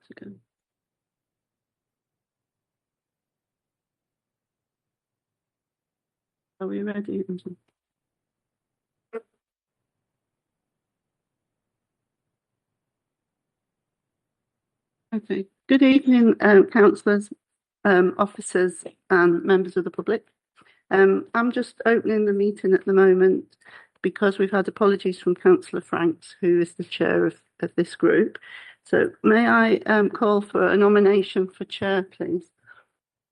to go. Are we ready? Okay. Good evening, councillors, officers and members of the public. I'm just opening the meeting at the moment because we've had apologies from Councillor Franks, who is the chair of this group. So may I call for a nomination for chair, please?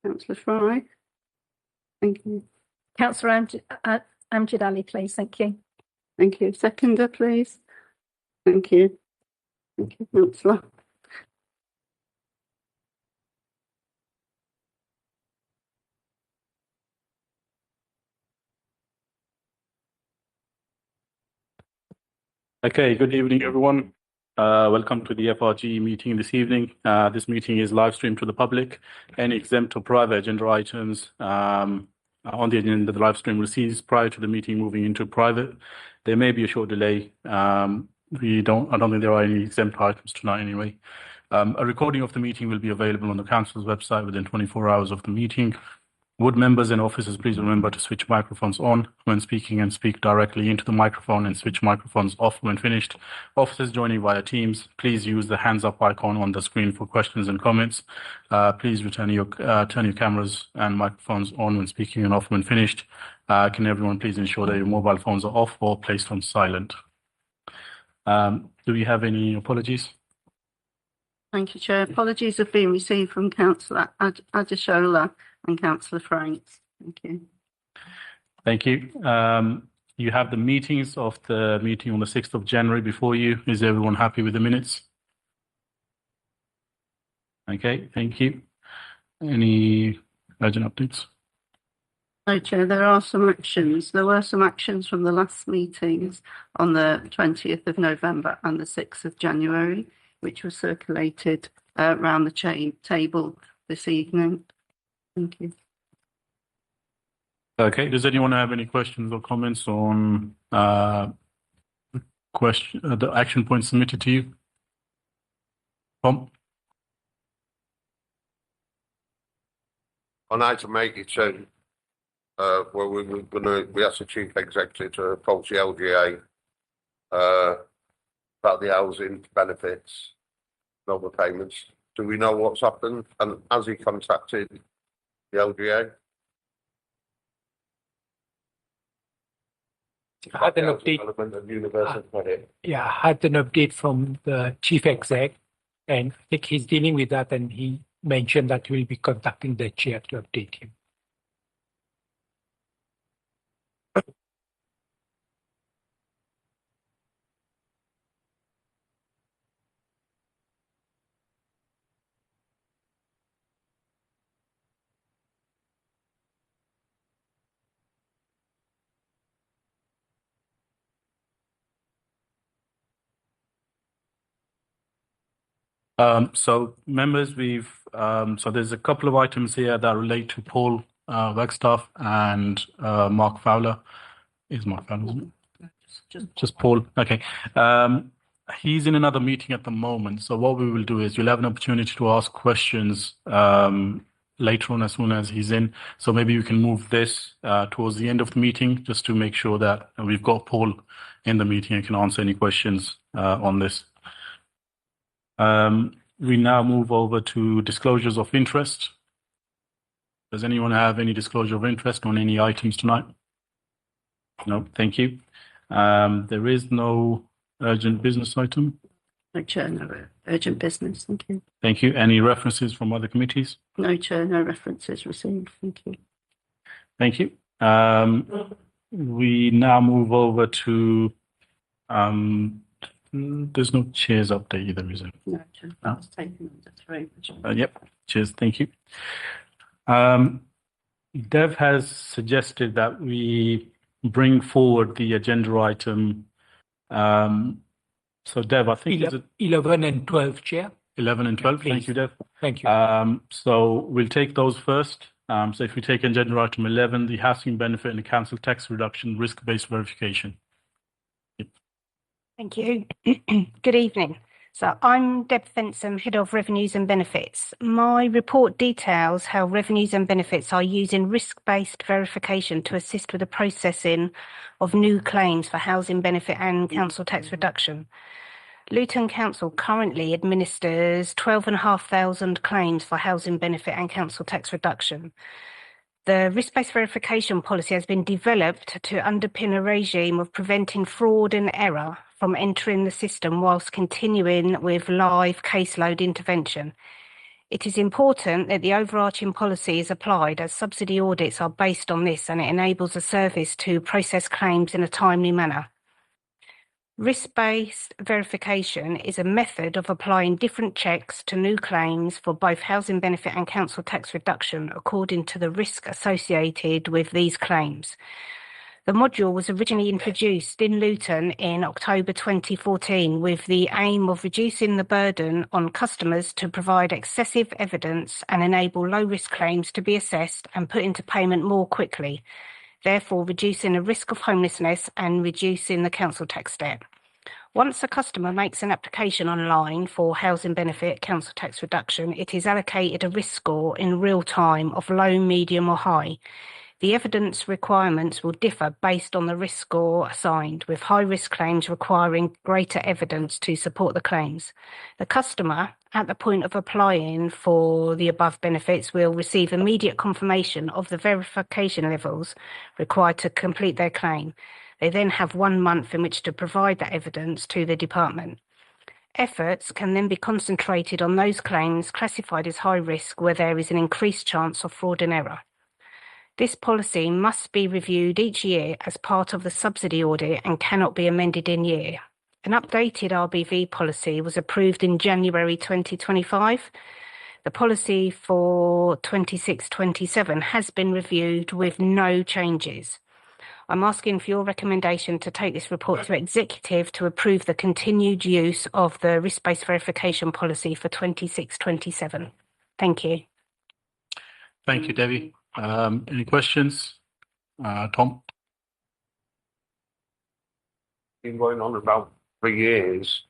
Councillor Fry. Thank you. Councillor Amjad Ali, please. Thank you. Thank you. Seconder, please. Thank you. Thank you, Councillor. Okay, good evening, everyone. Welcome to the FRG meeting this evening. This meeting is live streamed to the public. Any exempt or private agenda items on the agenda, the live stream receives prior to the meeting moving into private. There may be a short delay. I don't think there are any exempt items tonight anyway. A recording of the meeting will be available on the council's website within 24 hours of the meeting. Would members and officers please remember to switch microphones on when speaking and speak directly into the microphone and switch microphones off when finished. Officers joining via Teams, please use the hands up icon on the screen for questions and comments. Please turn your cameras and microphones on when speaking and off when finished. Can everyone please ensure that your mobile phones are off or placed on silent? Do we have any apologies? Thank you, Chair. Apologies have been received from Councillor Adeshola and Councillor Franks. Thank you. Thank you. You have the meetings of the meeting on the 6th of January before you. Is everyone happy with the minutes? Okay, thank you. Any urgent updates? No, Chair, there are some actions. There were some actions from the last meetings on the 20th of November and the 6th of January, which were circulated around the table this evening. Thank you. Okay, does anyone have any questions or comments on the action points submitted to you? Tom? On item 82, where we asked the chief executive to approach the LGA about the housing benefits and other payments. Do we know what's happened? And has he contacted the LGA? I had an update. I had an update from the chief exec, and I think he's dealing with that, and he mentioned that he will be contacting the chair to update him. So members, so there's a couple of items here that relate to Paul Wagstaff and Mark Fowler. Is Mark Fowler, isn't it? Just Paul. Okay. He's in another meeting at the moment. So what we will do is you'll have an opportunity to ask questions later on as soon as he's in. So maybe you can move this towards the end of the meeting just to make sure that we've got Paul in the meeting and can answer any questions on this. We now move over to disclosures of interest. Does anyone have any disclosure of interest on any items tonight? No, thank you. There is no urgent business item. No, Chair, no urgent business. Thank you. Thank you. Any references from other committees? No, Chair, no references received. Thank you. Thank you. We now move over to there's no chair's update either, is it? No, Chair. That's taken under 3. Yep. Cheers. Thank you. Dev has suggested that we bring forward the agenda item. So Dev, I think 11 and 12, Chair. 11 and 12. Please. Thank you, Dev. Thank you. So we'll take those first. So if we take agenda item 11, the housing benefit and the council tax reduction risk-based verification. Thank you. Good evening. So I'm Deb Fensom, Head of Revenues and Benefits. My report details how revenues and benefits are using risk-based verification to assist with the processing of new claims for housing benefit and council tax reduction. Luton Council currently administers 12,500 claims for housing benefit and council tax reduction. The risk-based verification policy has been developed to underpin a regime of preventing fraud and error from entering the system whilst continuing with live caseload intervention. It is important that the overarching policy is applied as subsidy audits are based on this, and it enables the service to process claims in a timely manner. Risk-based verification is a method of applying different checks to new claims for both housing benefit and council tax reduction according to the risk associated with these claims. The module was originally introduced in Luton in October 2014 with the aim of reducing the burden on customers to provide excessive evidence and enable low-risk claims to be assessed and put into payment more quickly, therefore reducing the risk of homelessness and reducing the council tax debt. Once a customer makes an application online for housing benefit, council tax reduction, it is allocated a risk score in real time of low, medium or high. The evidence requirements will differ based on the risk score assigned, with high-risk claims requiring greater evidence to support the claims. The customer, at the point of applying for the above benefits, will receive immediate confirmation of the verification levels required to complete their claim. They then have 1 month in which to provide that evidence to the department. Efforts can then be concentrated on those claims classified as high risk where there is an increased chance of fraud and error. This policy must be reviewed each year as part of the subsidy audit and cannot be amended in year. An updated RBV policy was approved in January 2025. The policy for 26-27 has been reviewed with no changes. I'm asking for your recommendation to take this report to Executive to approve the continued use of the risk-based verification policy for 26-27. Thank you. Thank you, Debbie. Any questions? Tom? Been going on about 3 years.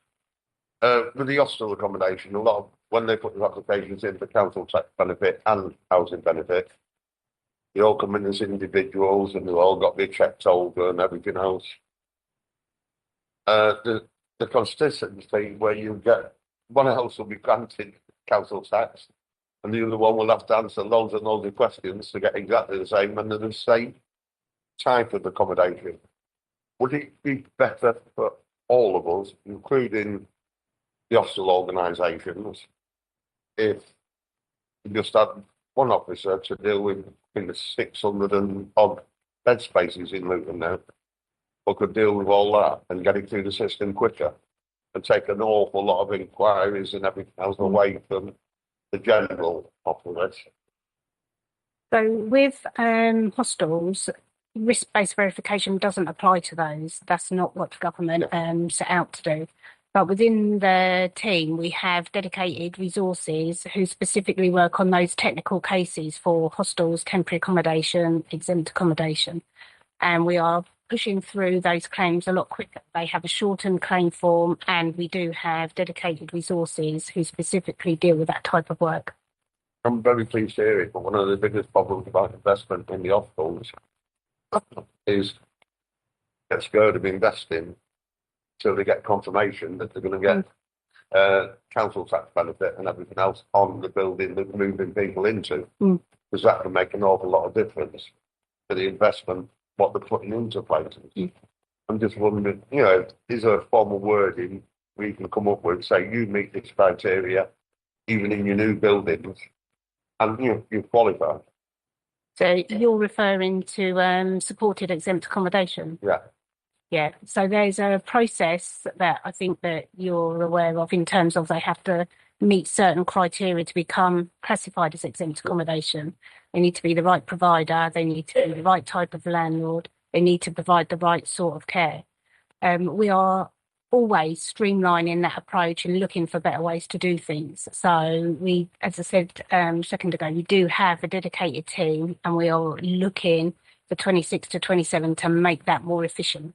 With the hostel accommodation, a lot of, when they put the applications in for council tax benefit and housing benefit, they all come in as individuals and they've all got their checks over and everything else. The consistency where you get one house will be granted council tax and the other one will have to answer loads and loads of questions to get exactly the same and the same type of accommodation. Would it be better for all of us, including the hostel organisations, if we just had one officer to deal with the 600 and odd bed spaces in Luton now, or could deal with all that and get it through the system quicker and take an awful lot of inquiries and everything else away from the general population? So with hostels, risk-based verification doesn't apply to those. That's not what the government set out to do. But within the team, we have dedicated resources who specifically work on those technical cases for hostels, temporary accommodation, exempt accommodation. And we are pushing through those claims a lot quicker. They have a shortened claim form, and we do have dedicated resources who specifically deal with that type of work. I'm very pleased to hear it, but one of the biggest problems about investment in the hostels is get scared of investing till they get confirmation that they're going to get council tax benefit and everything else on the building they're moving people into, because that can make an awful lot of difference to the investment, what they're putting into places. I'm just wondering, you know, is there a formal wording we can come up with, say you meet this criteria even in your new buildings and you qualify? So you're referring to supported exempt accommodation? Yeah. Yeah, so there's a process that I think that you're aware of in terms of they have to meet certain criteria to become classified as exempt accommodation. They need to be the right provider, they need to be the right type of landlord, they need to provide the right sort of care. We are always streamlining that approach and looking for better ways to do things. So we, as I said a second ago, we do have a dedicated team and we are looking for 26 to 27 to make that more efficient.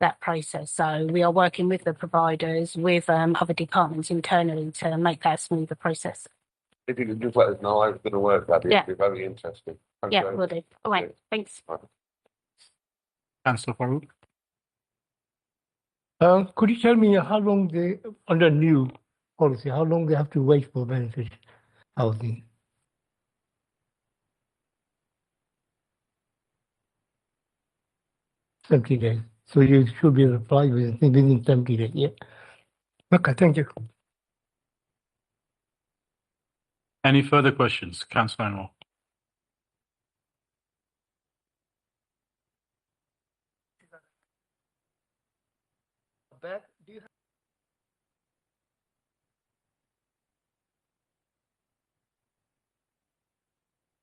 that process. So we are working with the providers, with other departments internally to make that a smoother process. If you could just let us know how it's going to work, that'd Yeah. be very interesting. Thank Yeah, you. will do. All right, thanks. Councillor Farouk. Could you tell me how long they, under new policy, how long they have to wait for benefit housing? 70 days. So you should be replied within 70 days, yeah? Okay, thank you. Any further questions? Councillor Anwar.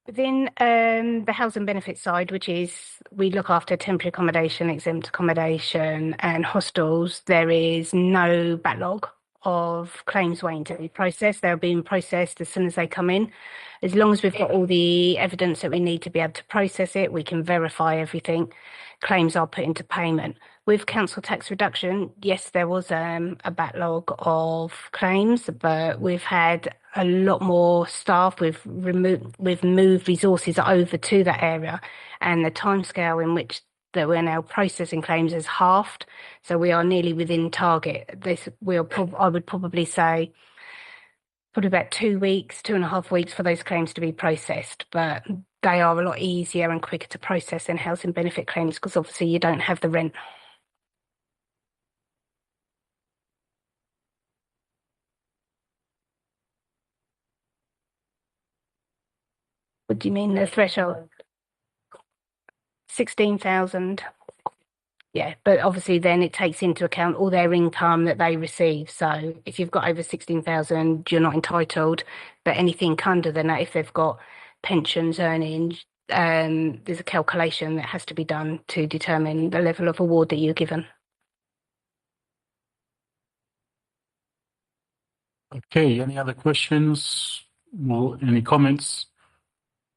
Within the housing benefit side, which is we look after temporary accommodation, exempt accommodation and hostels, there is no backlog of claims waiting to be processed. They're being processed as soon as they come in. As long as we've got all the evidence that we need to be able to process it, we can verify everything. Claims are put into payment. With council tax reduction, yes, there was a backlog of claims, but we've had a lot more staff. We've moved resources over to that area, and the timescale in which that we're now processing claims is halved. So we are nearly within target. I would probably say probably about 2 weeks, 2.5 weeks for those claims to be processed, but they are a lot easier and quicker to process than housing benefit claims because obviously you don't have the rent. What do you mean the threshold? 16,000. Yeah, but obviously then it takes into account all their income that they receive. So if you've got over 16,000, you're not entitled. But anything under than that, if they've got pensions, earnings, there's a calculation that has to be done to determine the level of award that you're given. Okay, any other questions or any comments?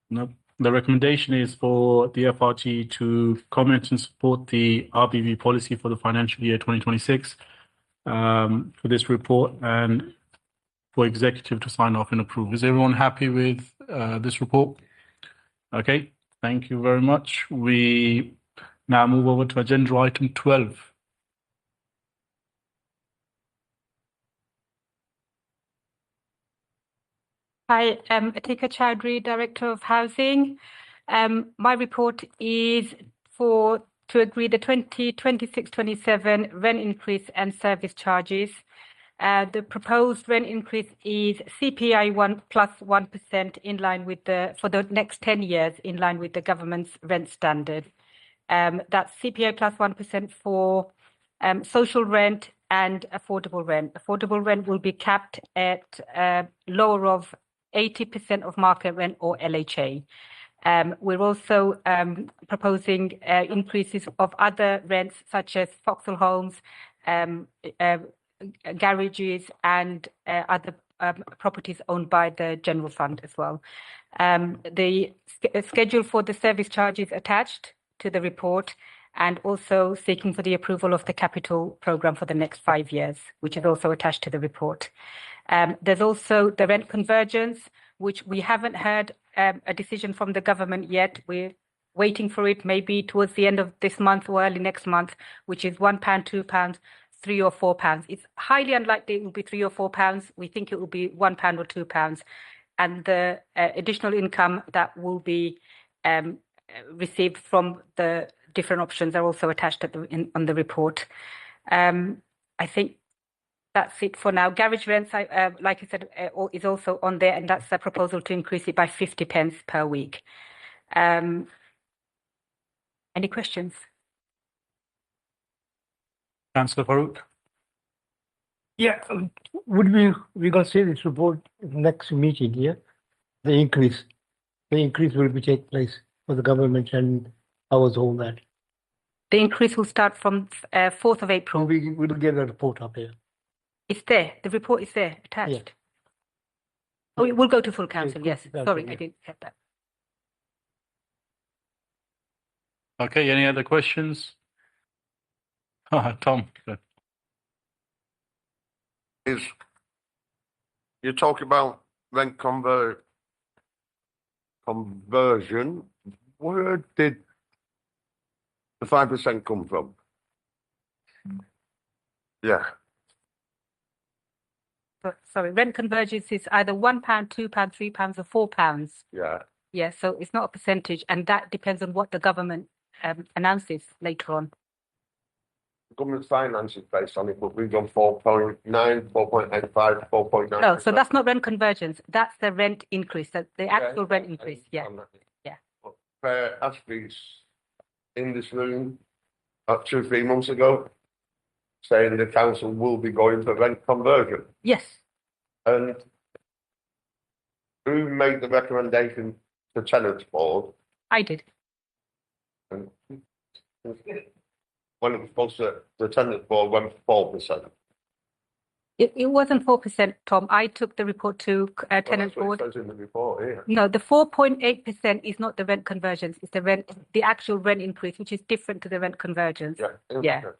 No. The recommendation is for the FRG to comment and support the RBV policy for the financial year 2026 for this report and for executive to sign off and approve. Is everyone happy with this report? Okay, thank you very much. We now move over to agenda item 12. Hi, Atika Chowdhury, Director of Housing. My report is to agree the 2026-27 rent increase and service charges. The proposed rent increase is CPI 1+1% in line with for the next 10 years in line with the government's rent standard. That's CPI +1% for social rent and affordable rent. Affordable rent will be capped at lower of 80% of market rent or LHA. We're also proposing increases of other rents such as foxhole homes, garages and other properties owned by the general fund as well. The schedule for the service charge is attached to the report and also seeking for the approval of the capital programme for the next 5 years, which is also attached to the report. There's also the rent convergence, which we haven't heard a decision from the government yet. We're waiting for it maybe towards the end of this month or early next month, which is £1, £2, £3 or £4. It's highly unlikely it will be £3 or £4. We think it will be £1 or £2. And the additional income that will be received from the different options are also attached on the report. I think that's it for now. Garage rents, like I said, is also on there, and that's a proposal to increase it by 50 pence per week. Any questions? Councillor Farouk. Yeah, would we gonna see this report next meeting, yeah? The increase will be take place for the government and ours, all that. The increase will start from 4th of April. We'll get a report up here. It's there. The report is there, attached. Yeah. Oh, it will go to full council, Yeah, yes. full council, Sorry, yeah. I didn't get that. Okay, any other questions? Tom. Is you talk about rent conversion. Where did the 5% come from? Yeah. Sorry, rent convergence is either £1, £2, £3, or £4. Yeah. Yeah, so it's not a percentage, and that depends on what the government announces later on. The government's finance is based on it, but we've done 4.9, 4.85, 4.9. No, so that's not rent convergence. That's the rent increase, the actual rent increase. Yeah. Yeah. Ashby's in this room 2-3 months ago saying the council will be going for rent conversion. Yes. And who made the recommendation to tenants board? I did. And when it was supposed to, the tenants board went for 4%. It wasn't 4%, Tom. I took the report to tenants Well, board. that's what it says in the report here. No, the 4.8% is not the rent convergence. It's the actual rent increase, which is different to the rent convergence. Yeah. The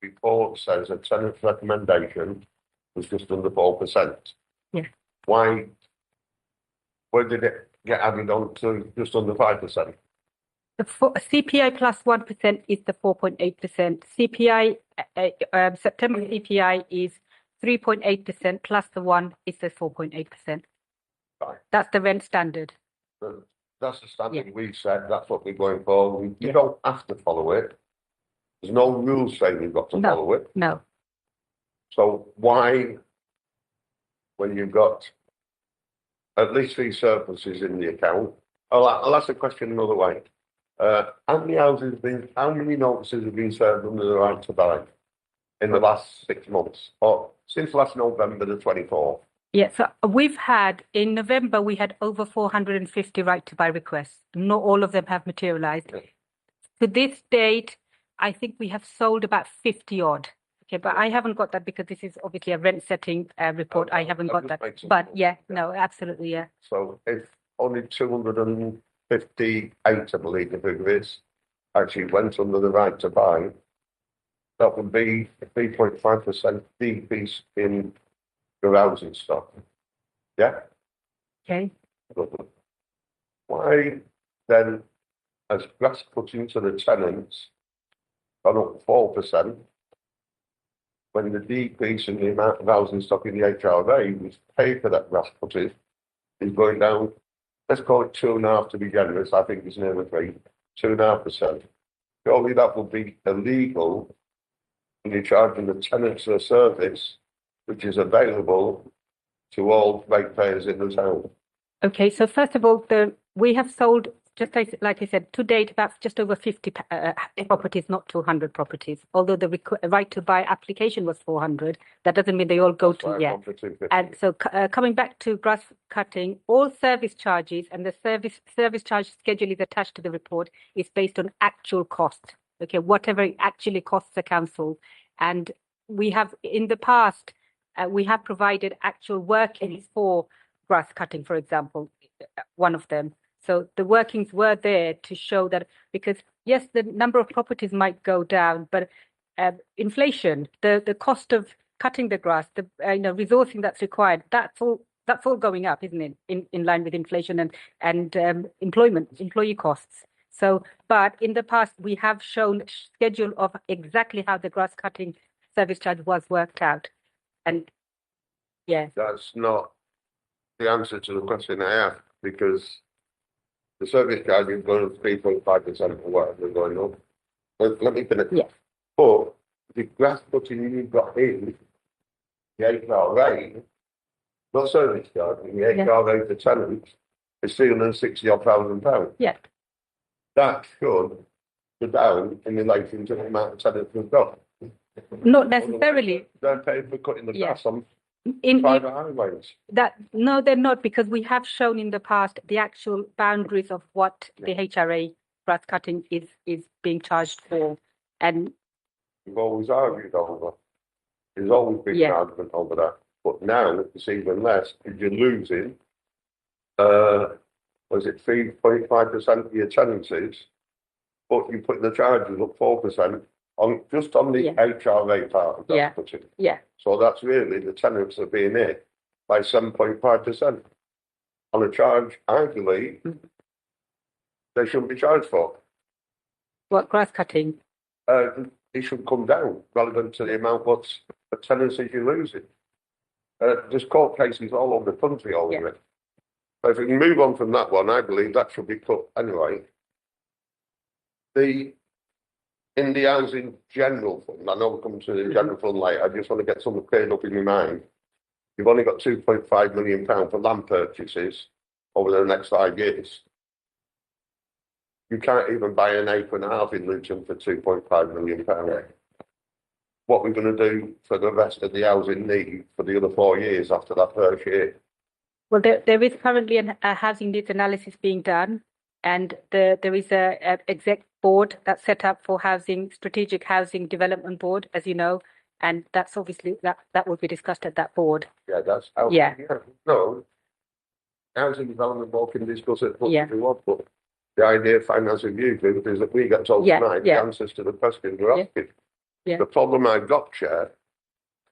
report says a tenant's recommendation was just under 4%. Yeah. Why? Where did it get added on to just under 5%? The CPI plus 1% is the 4.8%. CPI, September CPI is 3.8% plus the 1 is the 4.8%. Right. That's the rent standard. That's the standard we set. That's what we're going for. You don't have to follow it. There's no rules saying you've got to follow it. No. So why, when you've got at least 3 surpluses in the account, I'll ask the question another way. How many notices have been served under the right to buy in the last 6 months, or since last November the 24th? Yeah, so in November, we had over 450 right to buy requests. Not all of them have materialized. Okay. To this date, I think we have sold about 50 odd. Okay, but I haven't got that because this is obviously a rent setting report. I haven't got that. But yeah, no, absolutely, yeah. So if only 258, I believe the figure is, actually went under the right to buy, that would be a 3.5% decrease in the housing stock. Yeah? Okay. Why then has grass cutting to the tenants gone up 4% when the decrease in the amount of housing stock in the HRA was paid for that grass cutting is going down, let's call it 2.5% to be generous, I think it's nearly 2.5%. Surely that would be illegal when you're charging the tenants a service which is available to all ratepayers in the town. Okay, so first of all, we have sold, just like I said, to date about just over 50 properties, not 200 properties. Although the right to buy application was 400, that doesn't mean they all go to, yeah. And so coming back to grass cutting, all service charges and the service charge schedule is attached to the report is based on actual cost. Okay, whatever it actually costs the council. And we have, in the past, we have provided actual workings for grass cutting, for example, one of them. So the workings were there to show that, because yes, the number of properties might go down, but inflation, the cost of cutting the grass, the resourcing that's required, that's all going up, isn't it? In line with inflation and employee costs. So, but in the past, we have shown schedule of exactly how the grass cutting service charge was worked out. And yeah. That's not the answer to the question I asked, because the service charge is going up 3.5% or whatever going up. Let me finish. Yes. But the grass cutting you've got in the HRA, not service charge, the HRA for tenants is £360,000. Yeah. That should go down in relation to the amount of tenants we've got. Not necessarily. They're paying for cutting the grass on private highways. No, they're not, because we have shown in the past the actual boundaries of what the HRA grass cutting is being charged for. And we've always argued over. There's always been an argument over that. But now it's even less, because you're losing, was it 3.5% of your tenancies, but you're putting the charges up 4% just on the Yeah. HRA part of that Yeah. budget. Yeah. So that's really the tenants are being hit by 7.5% on a charge, I believe, they shouldn't be charged for. What grass cutting? It should come down relevant to the amount what's the tenancies you're losing. There's court cases all over the country over it. But if we can move on from that one, I believe that should be cut anyway. In the housing general fund, I know we'll come to the general fund later, I just want to get something cleared up in my mind. You've only got £2.5 million for land purchases over the next 5 years. You can't even buy an acre and a half in Luton for £2.5 million. What we're going to do for the rest of the housing need for the other 4 years after that first year? Well, there is currently a housing needs analysis being done, and there is a exec board that's set up for housing, strategic housing development board, as you know, and that's obviously that will be discussed at that board. Yeah, that's housing. Yeah. No, housing development board can discuss it. Yeah. But the idea of finance review group is that we get told tonight the answers to the questions we're asking. Yeah. The problem I've got, Chair,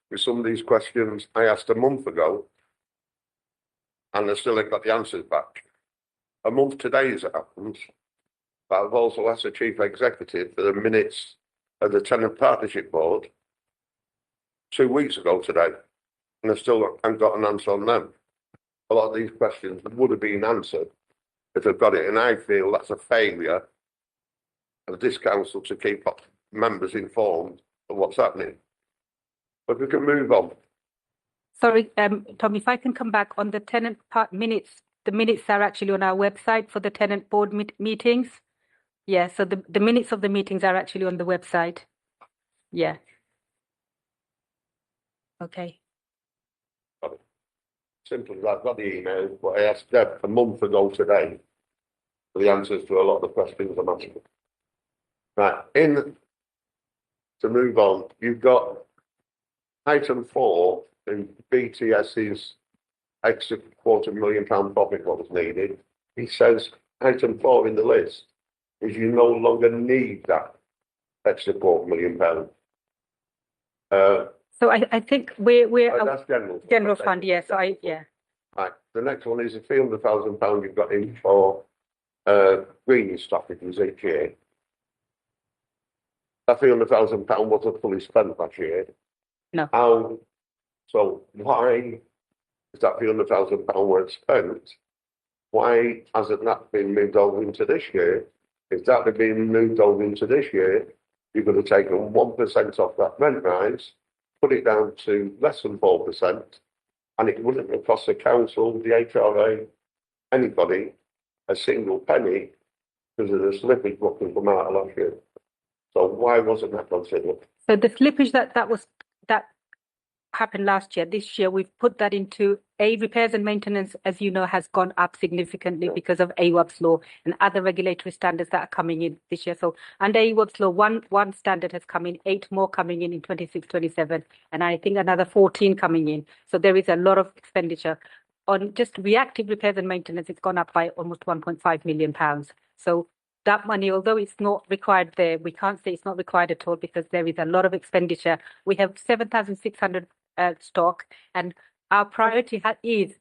with some of these questions I asked a month ago, and I still ain't got the answers back. A month today as it happens, but I've also asked the Chief Executive for the minutes of the Tenant Partnership Board 2 weeks ago today, and I still haven't got an answer on them. A lot of these questions would have been answered if I've got it, and I feel that's a failure of this council to keep members informed of what's happening. But we can move on. Sorry, Tom, if I can come back on the tenant part minutes, the minutes are actually on our website for the tenant board meetings. Yeah, so the minutes of the meetings are actually on the website. Yeah. Okay. Simple as I've got the email, but I asked Deb a month ago today for the answers to a lot of the questions I'm asking. Right, to move on, you've got item 4 in BTS's extra £250,000 profit what was needed. He says item 4 in the list is you no longer need that extra £250,000. So I think we're that's general fund, yes. Right. The next one is a £300,000 you've got in for greening strategies each year. That £300,000 wasn't fully spent last year. No. So why, if that £300,000 weren't spent, why hasn't that been moved over into this year? If that had been moved over into this year, you could have taken 1% off that rent rise, put it down to less than 4%, and it wouldn't have cost the council, the HRA, anybody, a single penny because of the slippage what can come out of last year. So why wasn't that considered? So the slippage that happened last year, this year we've put that into repairs and maintenance, as you know, has gone up significantly because of AWAB's law and other regulatory standards that are coming in this year. So under AWAB's law, one standard has come in, 8 more coming in 26, 27, and I think another 14 coming in. So there is a lot of expenditure on just reactive repairs and maintenance. It's gone up by almost £1.5 million. So that money, although it's not required there, we can't say it's not required at all because there is a lot of expenditure. We have 7,600 stock, and our priority is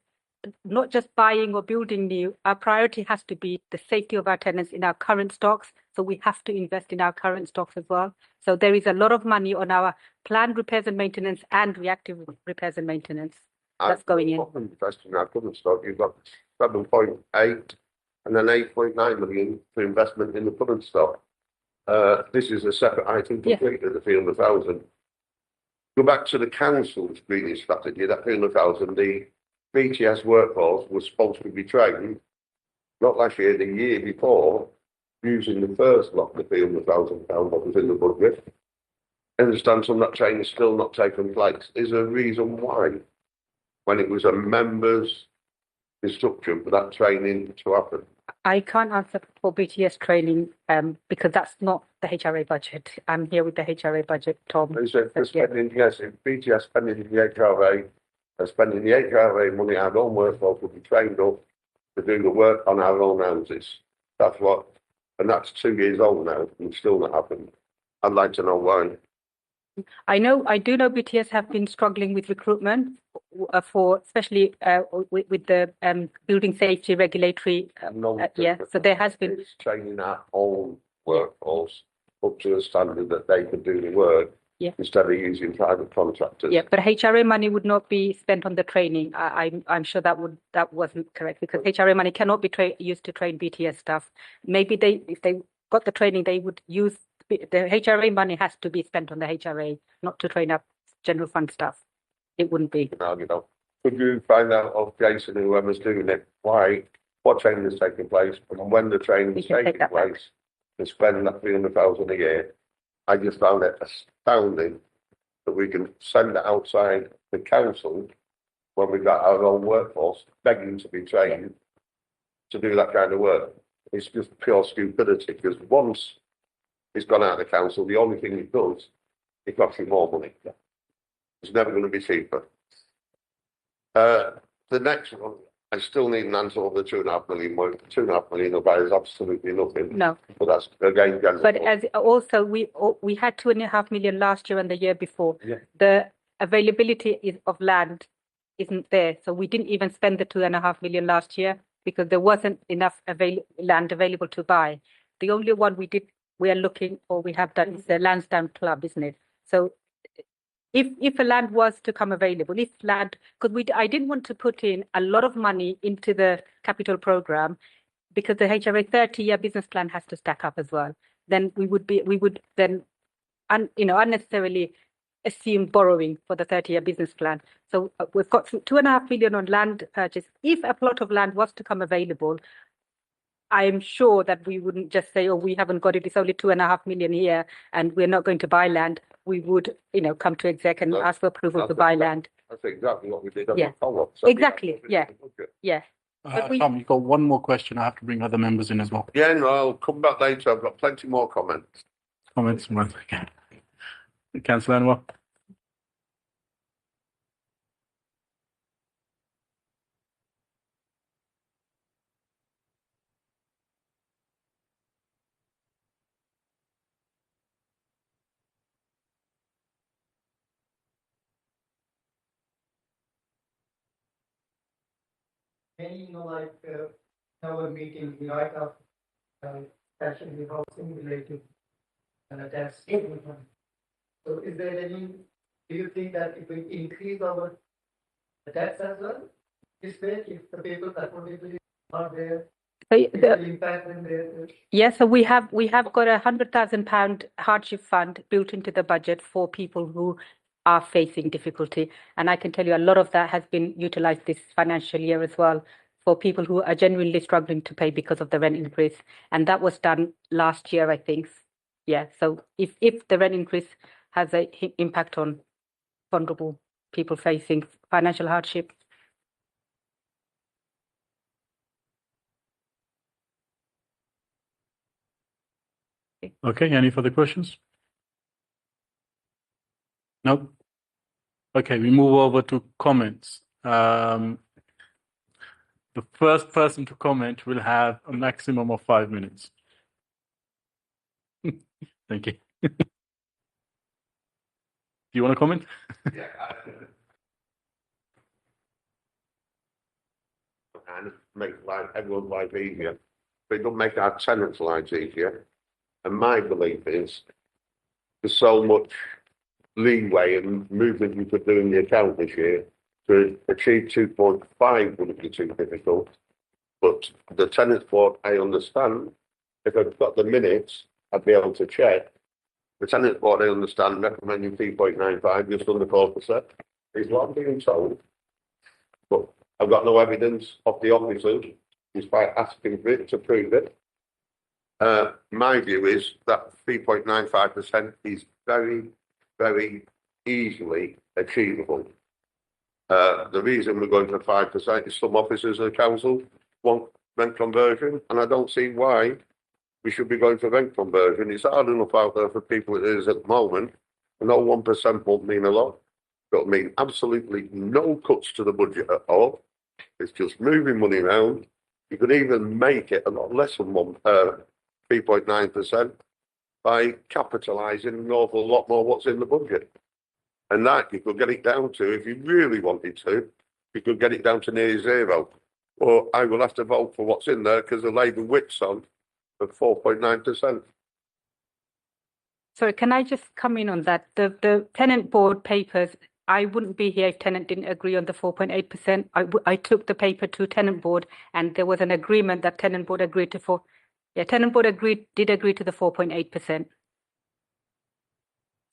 not just buying or building new. Our priority has to be the safety of our tenants in our current stocks. So we have to invest in our current stocks as well. So there is a lot of money on our planned repairs and maintenance and reactive repairs and maintenance that's going in. Investing in our current stock, you've got 7.8 and then 8.9 million for investment in the current stock. This is a separate item completely, the 300,000. Go back to the council's greening strategy, that 300,000, the BTS workforce was supposed to be trained, not last year, the year before, using the first lot of the £300,000 that was in the budget. I understand some of that training is still not taking place. Is there a reason why, when it was a member's instruction for that training to happen? I can't answer for BTS training because that's not the HRA budget. I'm here with the HRA budget, Tom. Yes, if BTS spending the HRA, spending the HRA money, our own workforce will be trained up to do the work on our own houses. That's what, and that's 2 years old now, and still not happened. I'd like to know why. I do know BTS have been struggling with recruitment for, especially with the building safety regulatory. Yeah, so there has been training our own workforce up to a standard that they could do the work. Yeah. Instead of using private contractors. Yeah, but HRA money would not be spent on the training. I'm sure that wasn't correct, because HRA money cannot be used to train BTS staff. Maybe if they got the training, they would use the HRA money has to be spent on the HRA, not to train up general fund staff. It wouldn't be. No. Could you find out of Jason, whoever's doing it, what training is taking place, and when the training is taking place, to spend that 300,000 a year? I just found it astounding that we can send it outside the council when we've got our own workforce begging to be trained to do that kind of work. It's just pure stupidity, because once it's gone out of the council, the only thing it does, it costs you more money. It's never going to be cheaper. The next one, I still need an answer over the 2.5 million. 2.5 million of that is absolutely nothing. No. But that's again general. But as also we had 2.5 million last year and the year before. Yeah. The availability of land isn't there, so we didn't even spend the 2.5 million last year because there wasn't enough land available to buy. The only one we are looking, or we have done, is the Lansdowne Club, isn't it? So if a land was to come available, because I didn't want to put in a lot of money into the capital program, because the HRA 30-year business plan has to stack up as well. Then we would then unnecessarily assume borrowing for the 30-year business plan. So we've got 2.5 million on land purchase. If a plot of land was to come available, I'm sure that we wouldn't just say, oh, we haven't got it, it's only 2.5 million here and we're not going to buy land. We would, come to exec and ask for approval to buy land. That's exactly what we did. Yeah. So exactly. Yeah. Yeah. Tom, you've got one more question. I have to bring other members in as well. Yeah, no, I'll come back later. I've got plenty more comments. Comments once again. Councillor Anwar. Many, our meeting, we write up, especially housing related, tax. So is there any, do you think that it will increase our tax as well? This way, if the people that are there, impact them there? Yes, so we have got £100,000 hardship fund built into the budget for people who are facing difficulty. And I can tell you a lot of that has been utilised this financial year as well for people who are genuinely struggling to pay because of the rent increase. And that was done last year, I think. Yeah, so if the rent increase has an impact on vulnerable people facing financial hardship. Okay, any further questions? No? Okay, we move over to comments. The first person to comment will have a maximum of 5 minutes. Thank you. Do you want to comment? Yeah. And make everyone's life easier. But it doesn't make our tenants' lives easier. And my belief is there's so much leeway and movement you could do in the account this year to achieve 2.5 wouldn't be too difficult. But the tenants board, I understand, if I've got the minutes, I'd be able to check. The tenants board, I understand, recommending 3.95, just under 4%. Is what I'm being told. But I've got no evidence of the officers, despite asking for it to prove it. My view is that 3.95% is very, very easily achievable. The reason we're going for 5% is some officers of the council want rent conversion, and I don't see why we should be going for rent conversion. It's hard enough out there for people it is at the moment. I know 1% won't mean a lot. It'll mean absolutely no cuts to the budget at all. It's just moving money around. You could even make it a lot less than 3.9%. by capitalising an awful lot more what's in the budget. And that you could get it down to, if you really wanted to, you could get it down to near zero. Or I will have to vote for what's in there because the Labour whip's on at 4.9%. Sorry, can I just come in on that? The tenant board papers, I wouldn't be here if tenant didn't agree on the 4.8%. I took the paper to tenant board and there was an agreement that tenant board agreed to tenant board did agree to the 4.8%.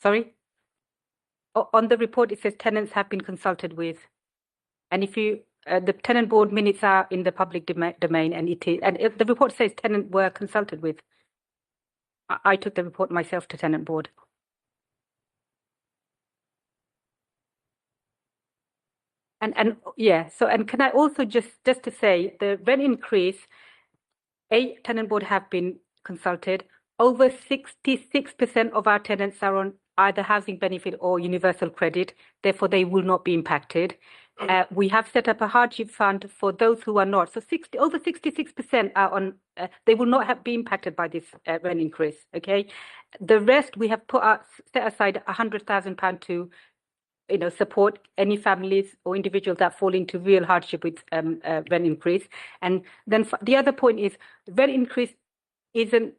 Sorry? On the report, it says tenants have been consulted with. And if you, the tenant board minutes are in the public domain and the report says tenant were consulted with. I took the report myself to tenant board. And yeah, so, and can I also just to say the rent increase, tenant board have been consulted. Over 66% of our tenants are on either housing benefit or universal credit, therefore they will not be impacted. We have set up a hardship fund for those who are not. So over 66% are on, they will not be impacted by this rent increase, okay? The rest we have set aside £100,000 to support any families or individuals that fall into real hardship with rent increase. And then the other point is rent increase isn't,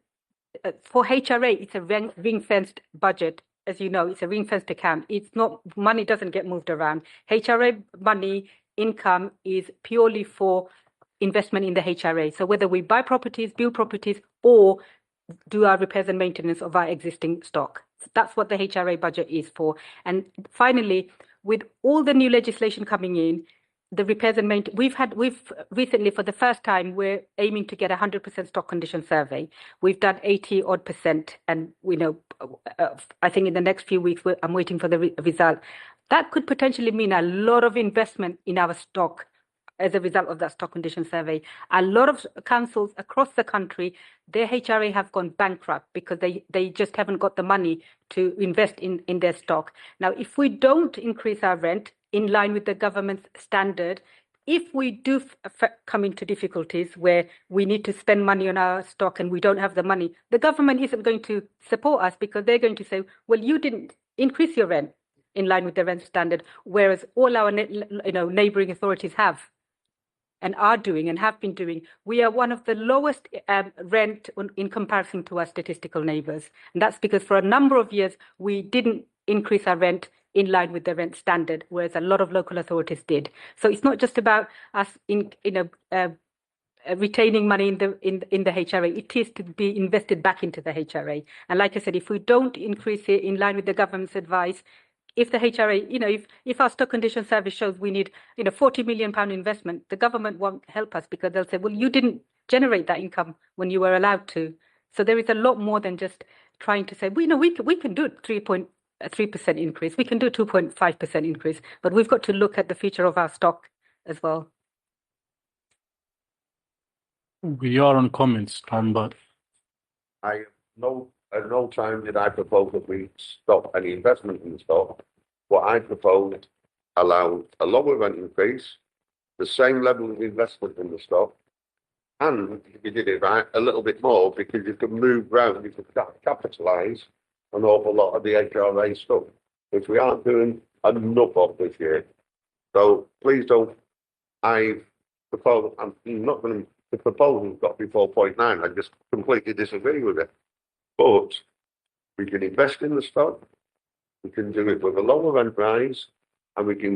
for HRA, it's a ring-fenced budget. As you know, it's a ring-fenced account. It's not, money doesn't get moved around. HRA money, income is purely for investment in the HRA. So whether we buy properties, build properties, or do our repairs and maintenance of our existing stock. That's what the HRA budget is for. And finally, with all the new legislation coming in, the repairs and maintenance, we've recently, for the first time, we're aiming to get 100% stock condition survey. We've done 80% and I think in the next few weeks, I'm waiting for the result. That could potentially mean a lot of investment in our stock as a result of that stock condition survey. A lot of councils across the country, their HRA have gone bankrupt because they just haven't got the money to invest in their stock. Now, if we don't increase our rent in line with the government's standard, if we do come into difficulties where we need to spend money on our stock and we don't have the money, the government isn't going to support us because they're going to say, well, you didn't increase your rent in line with the rent standard, whereas all our neighbouring authorities have and are doing and have been doing. We are one of the lowest rent in comparison to our statistical neighbours. And that's because for a number of years, we didn't increase our rent in line with the rent standard, whereas a lot of local authorities did. So it's not just about us retaining money in the HRA. It is to be invested back into the HRA. And like I said, if we don't increase it in line with the government's advice, if the HRA, if our stock condition service shows we need, £40 million investment, the government won't help us because they'll say, well, you didn't generate that income when you were allowed to. So there is a lot more than just trying to say, we can do 3% increase, we can do 2.5% increase, but we've got to look at the future of our stock as well. We are on comments, Tom, but At no time did I propose that we stop any investment in the stock. What I proposed allowed a lower rent increase, the same level of investment in the stock, and if you did it right, a little bit more because you could move around, you could capitalise an awful lot of the HRA stuff, which we aren't doing enough of this year. So please don't, I'm not going to, the proposal's got to be 4.9. I just completely disagree with it. But we can invest in the stock, we can do it with a lower rent rise, and we can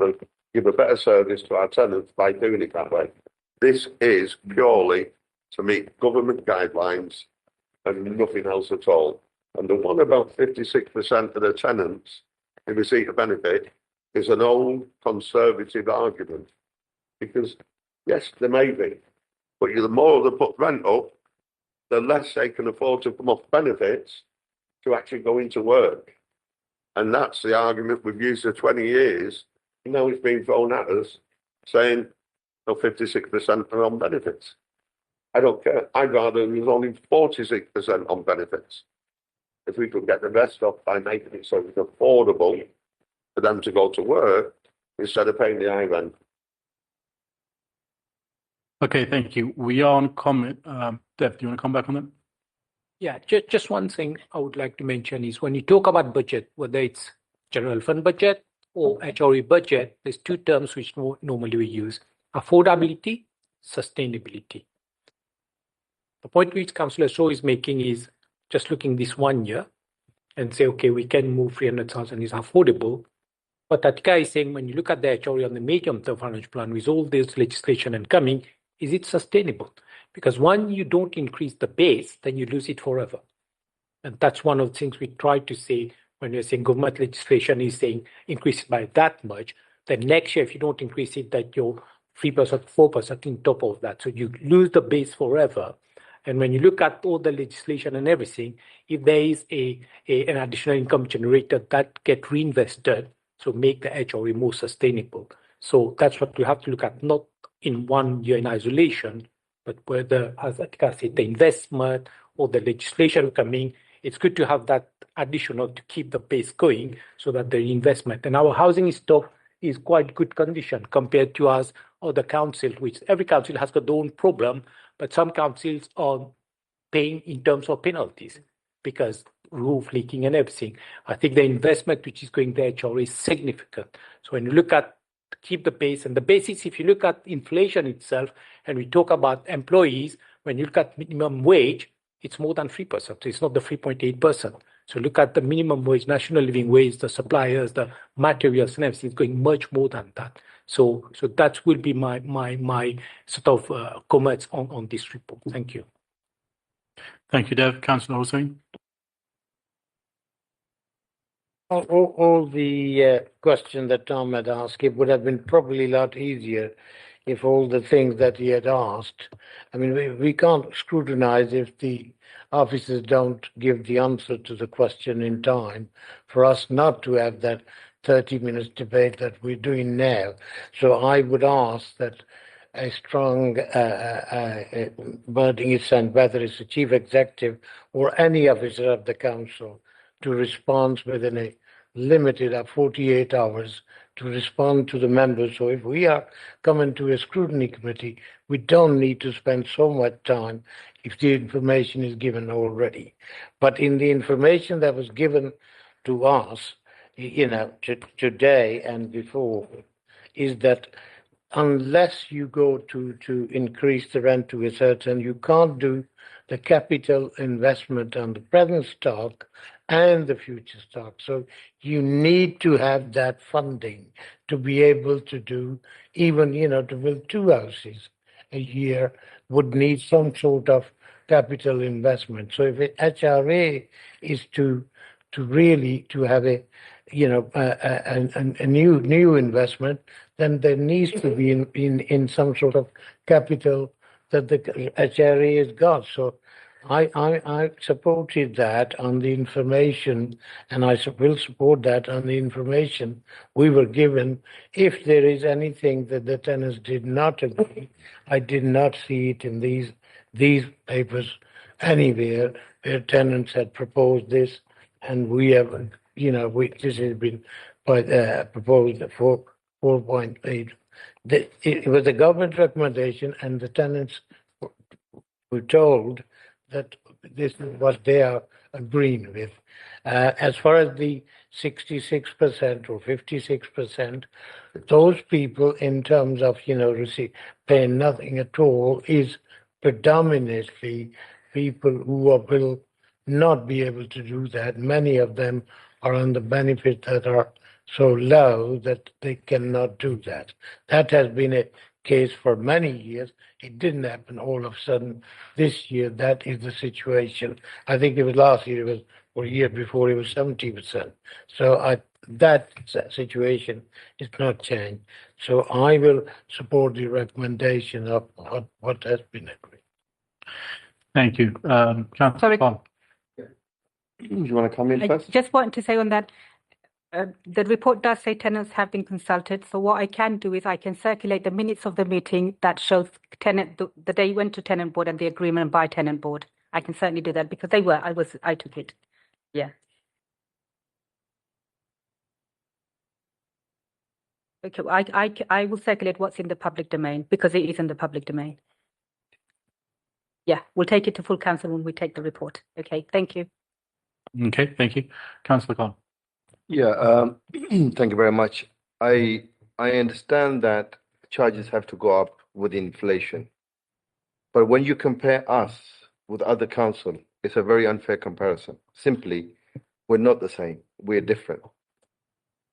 give a better service to our tenants by doing it that way. This is purely to meet government guidelines and nothing else at all. And the one about 56% of the tenants in receipt of benefit is an old conservative argument. Because, yes, there may be, but the more they put rent up, the less they can afford to come off benefits to actually go into work. And that's the argument we've used for 20 years. And now it's being thrown at us saying, no, 56% are on benefits. I don't care. I'd rather there's only 46% on benefits. If we could get the rest off by making it so it's affordable for them to go to work instead of paying the high rent. Okay, thank you. We are on comment. Dev, do you want to come back on that? Yeah, just one thing I would like to mention is when you talk about budget, whether it's general fund budget or HRE budget, there's two terms which normally we use: affordability, sustainability. The point which Councillor Shaw is making is just looking this 1 year and say, okay, we can move 300,000 is affordable. But Atika is saying when you look at the HRE on the medium-term financial plan with all this legislation and coming, is it sustainable? Because when you don't increase the base, then you lose it forever. And that's one of the things we try to say when we're saying government legislation is saying increase it by that much. Then next year, if you don't increase it, that you're 3%, 4% on top of that. So you lose the base forever. And when you look at all the legislation and everything, if there is an additional income generator that get reinvested, so make the HRE more sustainable. So that's what we have to look at, not in 1 year in isolation, but whether, as Atika said, the investment or the legislation coming, it's good to have that additional to keep the base going so that the investment and our housing stock is quite good condition compared to us or the council, which every council has got their own problem, but some councils are paying in terms of penalties because roof leaking and everything. I think the investment which is going to HRE is significant. So when you look at keep the base and the basis, if you look at inflation itself and we talk about employees, when you look at minimum wage, it's more than 3%. So it's not the 3.8%. So look at the minimum wage, national living wage, the suppliers, the materials and everything is going much more than that. So that will be my sort of comments on this report. Thank you. Thank you, Dev. Councillor Hussain. All the question that Tom had asked, it would have been probably a lot easier if all the things that he had asked, I mean, we can't scrutinize if the officers don't give the answer to the question in time for us not to have that 30 minutes debate that we're doing now. So I would ask that a strong wording is sent, whether it's the chief executive or any officer of the council, to respond within a limited of 48 hours to respond to the members. So if we are coming to a scrutiny committee, we don't need to spend so much time if the information is given already. But in the information that was given to us, today and before, is that unless you go to increase the rent to a certain, you can't do the capital investment on the present stock and the future stock. So you need to have that funding to be able to do even, to build 2 houses a year would need some sort of capital investment. So if HRA is to really to have a new investment, then there needs to be in some sort of capital that the HRA has got. So I supported that on the information, and I will support that on the information we were given. If there is anything that the tenants did not agree, I did not see it in these papers anywhere where tenants had proposed this, and we have, this has been proposed for 4.8. It was a government recommendation, and the tenants were told that this is what they are agreeing with. As far as the 66% or 56%, those people in terms of, paying nothing at all is predominantly people who will not be able to do that. Many of them are on the benefits that are so low that they cannot do that. That has been a case for many years. It didn't happen all of a sudden this year. That is the situation. I think it was last year, it was, or a year before, it was 70%. So that situation is not changed. So I will support the recommendation of what has been agreed. Thank you. Councillor Sorry. Khan. Do you want to come in I first? just want to say on that, the report does say tenants have been consulted. So what I can do is I can circulate the minutes of the meeting that shows the day you went to tenant board and the agreement by tenant board. I can certainly do that because I took it. Yeah. Okay, I will circulate what's in the public domain because it is in the public domain. yeah, we'll take it to full council when we take the report. Okay, thank you. Okay, thank you. Councillor Khan. Yeah, thank you very much. I understand that charges have to go up with inflation. But when you compare us with other council, it's a very unfair comparison. Simply, we're not the same. We're different.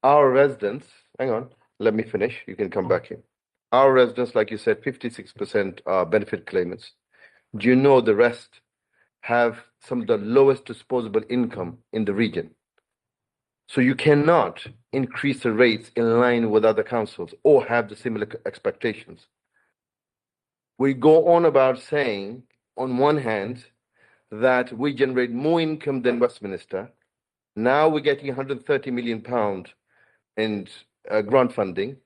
Our residents, hang on, let me finish. You can come back in. Our residents, like you said, 56% are benefit claimants. Do you know the rest have some of the lowest disposable income in the region? So you cannot increase the rates in line with other councils or have the similar expectations. We go on about saying, on one hand, that we generate more income than Westminster. Now we're getting £130 million in grant funding.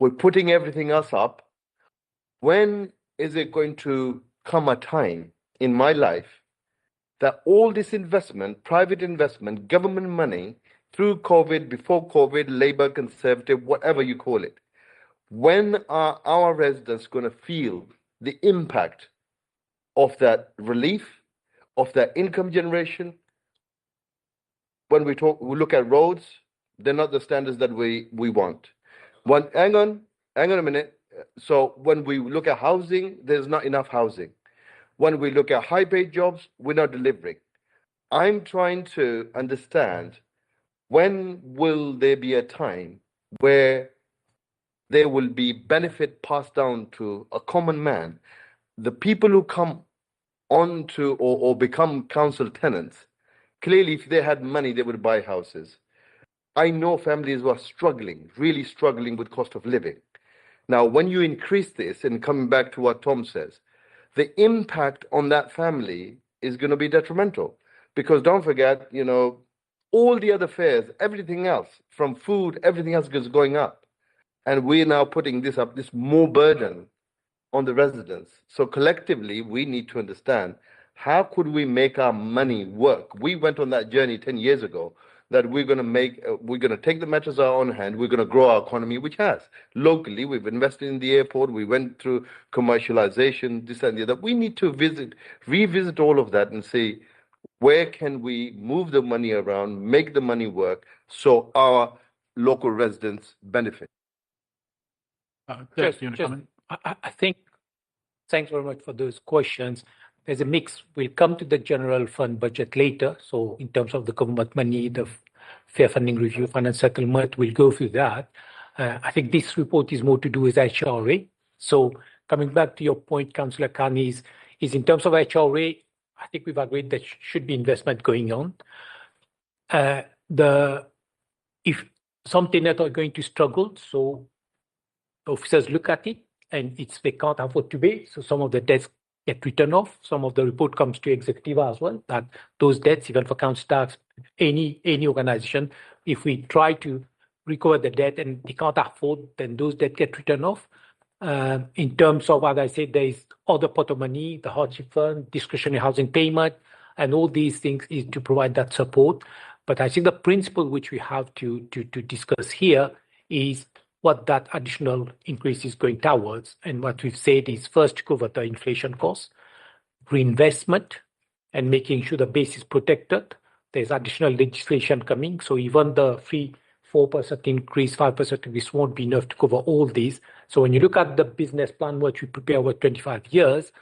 We're putting everything else up. When is it going to come a time in my life that all this investment, private investment, government money, through COVID, before COVID, Labour, Conservative, whatever you call it, when are our residents going to feel the impact of that relief, of that income generation? When we look at roads, they're not the standards that we want. Hang on a minute. So when we look at housing, there's not enough housing. When we look at high-paid jobs, we're not delivering. I'm trying to understand, when will there be a time where there will be benefit passed down to a common man? The people who come on to or become council tenants, clearly if they had money, they would buy houses. I know families who are struggling, really struggling with cost of living. Now, when you increase this, and coming back to what Tom says, the impact on that family is going to be detrimental. Because don't forget, all the other fares, everything else, from food, everything else is going up. And we're now putting this more burden on the residents. So collectively, we need to understand, how could we make our money work? We went on that journey 10 years ago, that we're going to take the matters our own hand. We're going to grow our economy, which has. Locally, we've invested in the airport. We went through commercialization, this and the other. We need to revisit all of that and see, where can we move the money around, make the money work, so our local residents benefit? I think, thanks very much for those questions. There's a mix. We'll come to the general fund budget later. So in terms of the government money, the fair funding review, finance settlement, we'll go through that. I think this report is more to do with HRA. So coming back to your point, Councillor Khan, is in terms of HRA, I think we've agreed that should be investment going on. If some tenants are going to struggle, so officers look at it, and they can't afford to pay, so some of the debts get written off. Some of the report comes to executive as well, that those debts, even for council tax, any organization, if we try to recover the debt and they can't afford, then those debts get written off. In terms of, as I said, there is other pot of money, the hardship fund, discretionary housing payment, and all these things is to provide that support. But I think the principle which we have to discuss here is what that additional increase is going towards. And what we've said is, first, to cover the inflation costs, reinvestment, and making sure the base is protected. There's additional legislation coming. So even the 4% increase, 5% increase won't be enough to cover all these. So when you look at the business plan, which we prepare over 25 years,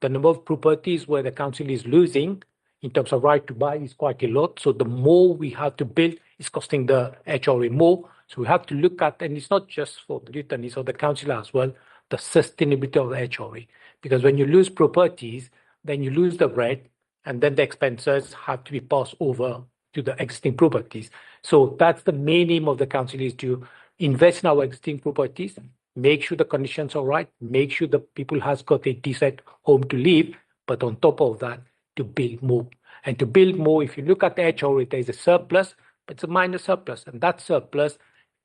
the number of properties where the council is losing in terms of right to buy is quite a lot. So the more we have to build is costing the HRA more. So we have to look at, and it's not just for the return, it's for the council as well, the sustainability of the HRA. Because when you lose properties, then you lose the rent, and then the expenses have to be passed over to the existing properties. So that's the main aim of the council, is to invest in our existing properties, make sure the conditions are right, make sure the people has got a decent home to live, but on top of that, to build more. And to build more, if you look at the HRA, there is a surplus, but it's a minor surplus, and that surplus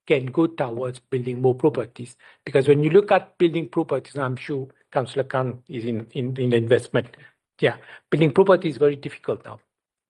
can go towards building more properties. Because when you look at building properties, and I'm sure Councillor Khan is in the investment, building property is very difficult now.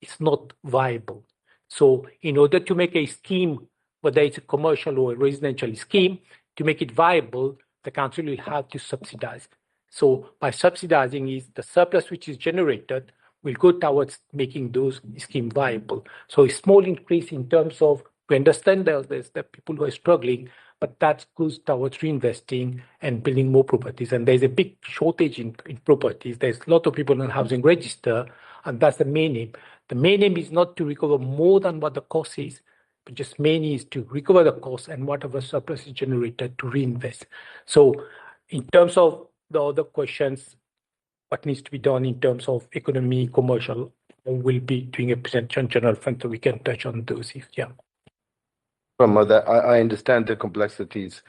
It's not viable. So in order to make a scheme, whether it's a commercial or a residential scheme, to make it viable, the council will have to subsidize. So by subsidizing is the surplus which is generated will go towards making those schemes viable. So a small increase in terms of, we understand there's the people who are struggling, but that goes towards reinvesting and building more properties. And there's a big shortage in properties. There's a lot of people on housing register, and that's the main aim. The main aim is not to recover more than what the cost is, but just mainly is to recover the cost and whatever surplus is generated to reinvest. So in terms of the other questions, what needs to be done in terms of economy, commercial, we'll be doing a presentation on general fund, so we can touch on those if, yeah. From that, I understand the complexities,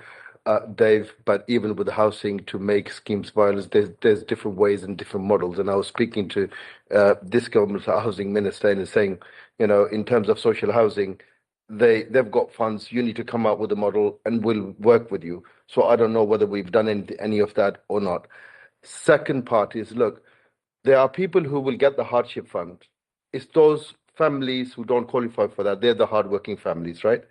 Dave, but even with housing to make schemes viable, there's different ways and different models. And I was speaking to this government's housing minister and saying, you know, in terms of social housing, they've got funds. You need to come up with a model, and we'll work with you. So I don't know whether we've done any of that or not. Second part is, look, there are people who will get the hardship fund. It's those families who don't qualify for that. They're the hardworking families, right?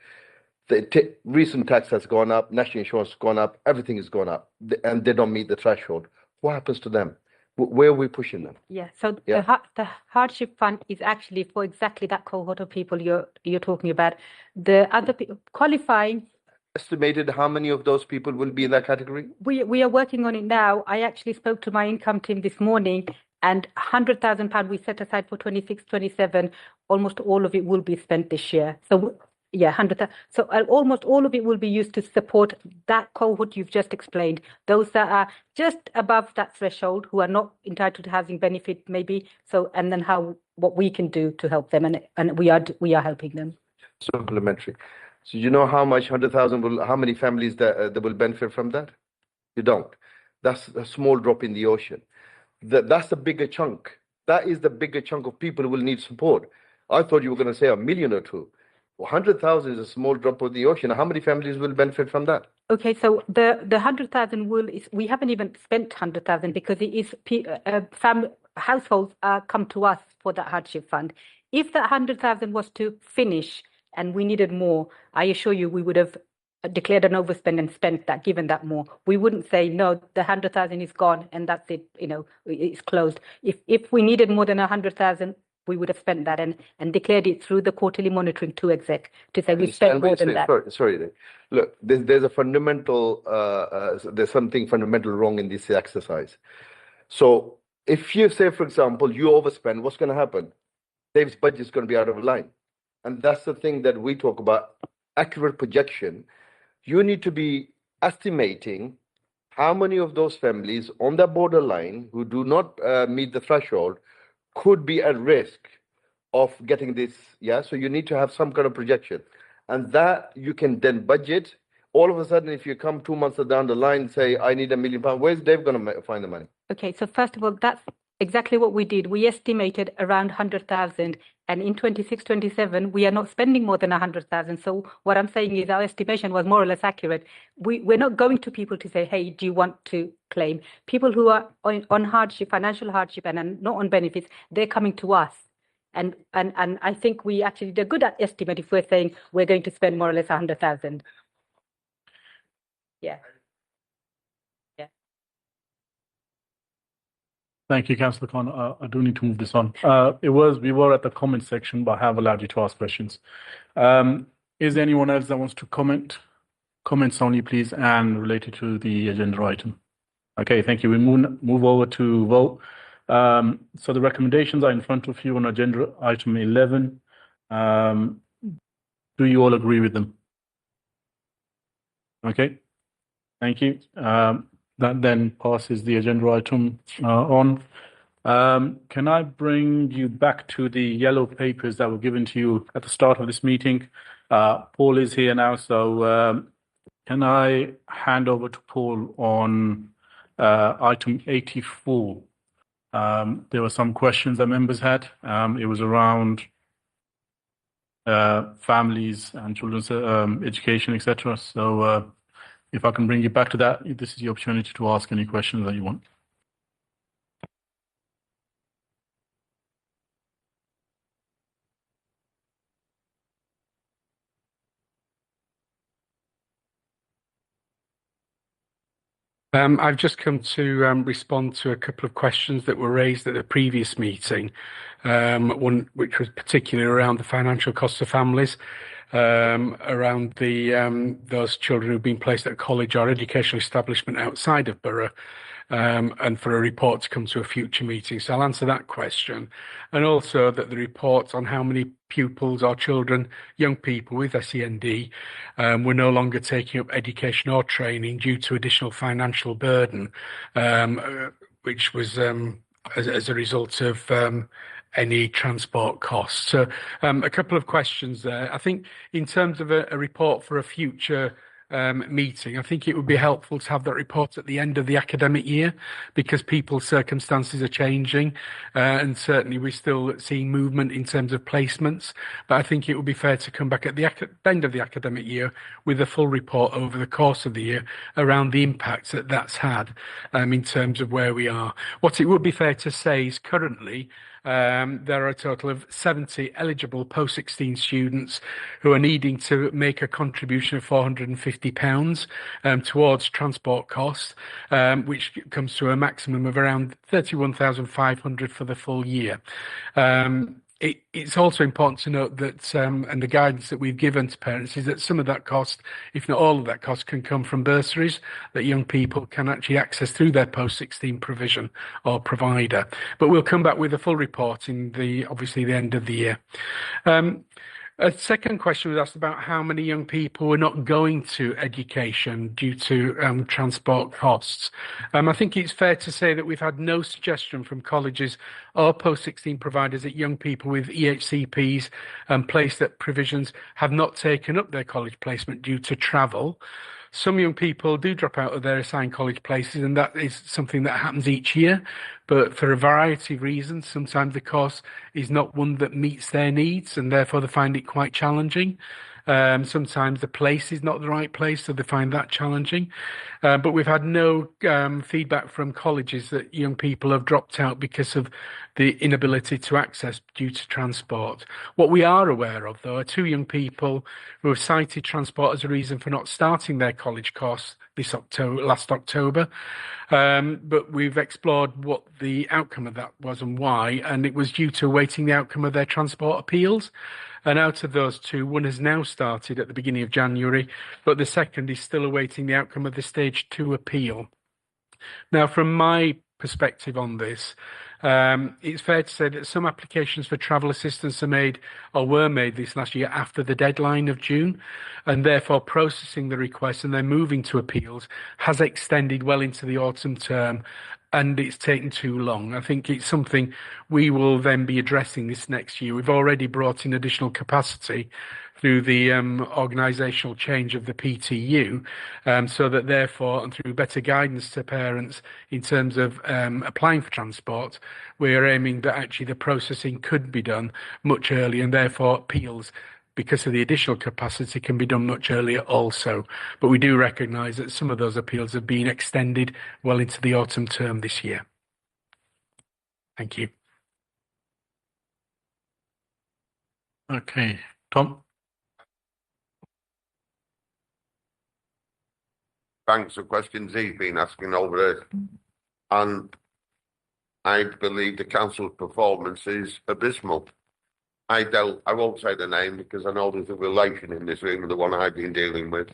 The recent tax has gone up, national insurance has gone up, everything has gone up, and they don't meet the threshold. What happens to them? Where are we pushing them? Yeah, so Yeah. the hardship fund is actually for exactly that cohort of people you're talking about. The other people qualifying, Estimated how many of those people will be in that category? we are working on it now. I actually spoke to my income team this morning, and £100,000 we set aside for 26, 27. Almost all of it will be spent this year. So yeah, 100,000. So almost all of it will be used to support that cohort you've just explained. Those that are just above that threshold, who are not entitled to housing benefit, maybe. So, and then what we can do to help them, and we are helping them. Supplementary. So you know how much 100,000 will, how many families that will benefit from that? You don't. That's a small drop in the ocean. That's the bigger chunk. That is the bigger chunk of people who will need support. I thought you were going to say 1 million or 2. 100,000 is a small drop of the ocean. How many families will benefit from that? Okay, so the 100,000 we haven't even spent 100,000 because it is households come to us for that hardship fund. If that 100,000 was to finish and we needed more, I assure you we would have declared an overspend and spent that, given that more. We wouldn't say no, the 100,000 is gone and that's it. You know, it's closed. If we needed more than 100,000, we would have spent that and declared it through the quarterly monitoring to exec to say we spent more than that. Sorry, Dave. Look, there's a fundamental, there's something fundamental wrong in this exercise. So if you say, for example, you overspend, what's going to happen? Dave's budget is going to be out of line. And that's the thing that we talk about, accurate projection. You need to be estimating how many of those families on the borderline who do not meet the threshold could be at risk of getting this. Yeah, so you need to have some kind of projection, and that you can then budget. All of a sudden, if you come 2 months down the line, say, I need £1 million, where's Dave going to find the money? Okay, so first of all, that's exactly what we did. We estimated around 100,000, and in 26, 27, we are not spending more than 100,000. So what I'm saying is our estimation was more or less accurate. We're not going to people to say, hey, do you want to claim? People who are on hardship, financial hardship, and not on benefits, they're coming to us. And I think we actually did a good estimate if we're saying we're going to spend more or less 100,000. Yeah. Thank you, Councillor Khan. I do need to move this on. We were at the comment section, but I have allowed you to ask questions. Is there anyone else that wants to comment? Comments only, please, and related to the agenda item. Okay, thank you. We move over to vote. So the recommendations are in front of you on agenda item 11. Do you all agree with them? Okay, thank you. That then passes the agenda item on. Can I bring you back to the yellow papers that were given to you at the start of this meeting? Paul is here now, so can I hand over to Paul on item 84? There were some questions that members had. It was around families and children's education, etc. So if I can bring you back to that, this is the opportunity to ask any questions that you want. I've just come to respond to a couple of questions that were raised at the previous meeting. One which was particularly around the financial costs of families, around the those children who've been placed at a college or educational establishment outside of Borough, and for a report to come to a future meeting. So I'll answer that question. And also that the report on how many pupils or children, young people with SEND, were no longer taking up education or training due to additional financial burden, which was as a result of any transport costs. So a couple of questions there. I think in terms of a report for a future meeting, I think it would be helpful to have that report at the end of the academic year, because people's circumstances are changing, and certainly we're still seeing movement in terms of placements. But I think it would be fair to come back at the end of the academic year with a full report over the course of the year around the impacts that that's had, in terms of where we are. What it would be fair to say is currently there are a total of 70 eligible post-16 students who are needing to make a contribution of £450 towards transport costs, which comes to a maximum of around 31,500 for the full year. It's also important to note that, and the guidance that we've given to parents is that some of that cost, if not all of that cost, can come from bursaries that young people can actually access through their post-16 provision or provider. But we'll come back with a full report in obviously the end of the year. A second question was asked about how many young people were not going to education due to transport costs. I think it's fair to say that we've had no suggestion from colleges or post-16 providers that young people with EHCPs placed at provisions have not taken up their college placement due to travel. Some young people do drop out of their assigned college places, and that is something that happens each year. But for a variety of reasons, sometimes the course is not one that meets their needs, and therefore they find it quite challenging. Sometimes the place is not the right place, so they find that challenging. But we've had no feedback from colleges that young people have dropped out because of the inability to access due to transport. What we are aware of, though, are two young people who have cited transport as a reason for not starting their college course last October. But we've explored what the outcome of that was and why, and it was due to awaiting the outcome of their transport appeals. And out of those two, one has now started at the beginning of January, but the second is still awaiting the outcome of the stage 2 appeal. Now, from my perspective on this, it's fair to say that some applications for travel assistance are made or were made this last year after the deadline of June, and therefore processing the requests and then moving to appeals has extended well into the autumn term, and it's taken too long. I think it's something we will then be addressing this next year. We've already brought in additional capacity through the organisational change of the PTU, so that therefore, and through better guidance to parents in terms of applying for transport, we're aiming that actually the processing could be done much earlier, and therefore appeals, because of the additional capacity, can be done much earlier also. But we do recognise that some of those appeals have been extended well into the autumn term this year. Thank you. Okay, Tom? Thanks for questions he's been asking over there. And I believe the council's performance is abysmal. I won't say the name because I know there's a relation in this room, the one I've been dealing with.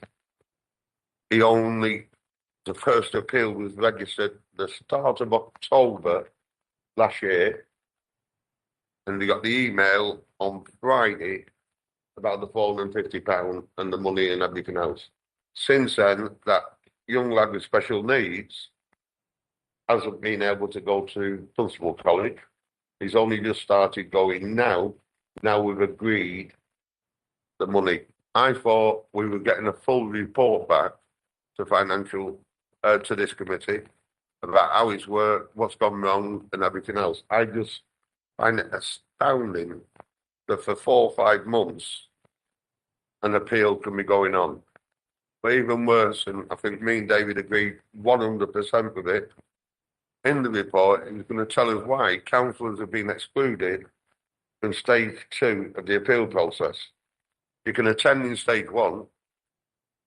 The first appeal was registered the start of October last year, and they got the email on Friday about the £450 and the money and everything else. Since then, that young lad with special needs hasn't been able to go to Dunstable College. He's only just started going now. Now we've agreed the money. I thought we were getting a full report back to this committee about how it's worked, what's gone wrong, and everything else. I just find it astounding that for 4 or 5 months an appeal can be going on. But even worse, and I think me and David agreed 100% with it, in the report, he's going to tell us why councillors have been excluded from stage 2 of the appeal process. You can attend in stage 1,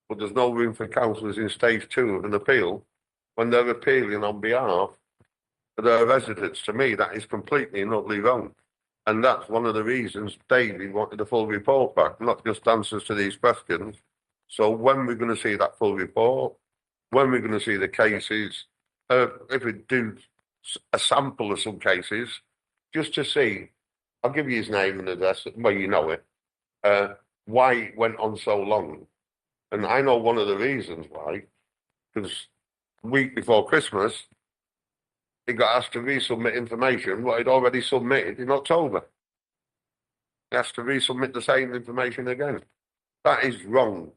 but there's no room for councillors in stage 2 of an appeal. when they're appealing on behalf of their residents. To me, that is completely and utterly wrong. And that's one of the reasons David wanted the full report back, not just answers to these questions. So when we're going to see that full report, when we're going to see the cases, if we do a sample of some cases, just to see, I'll give you his name and address, well, you know it, why it went on so long. And I know one of the reasons why, because week before Christmas, he got asked to resubmit information what he'd already submitted in October. He has to resubmit the same information again. That is wrong.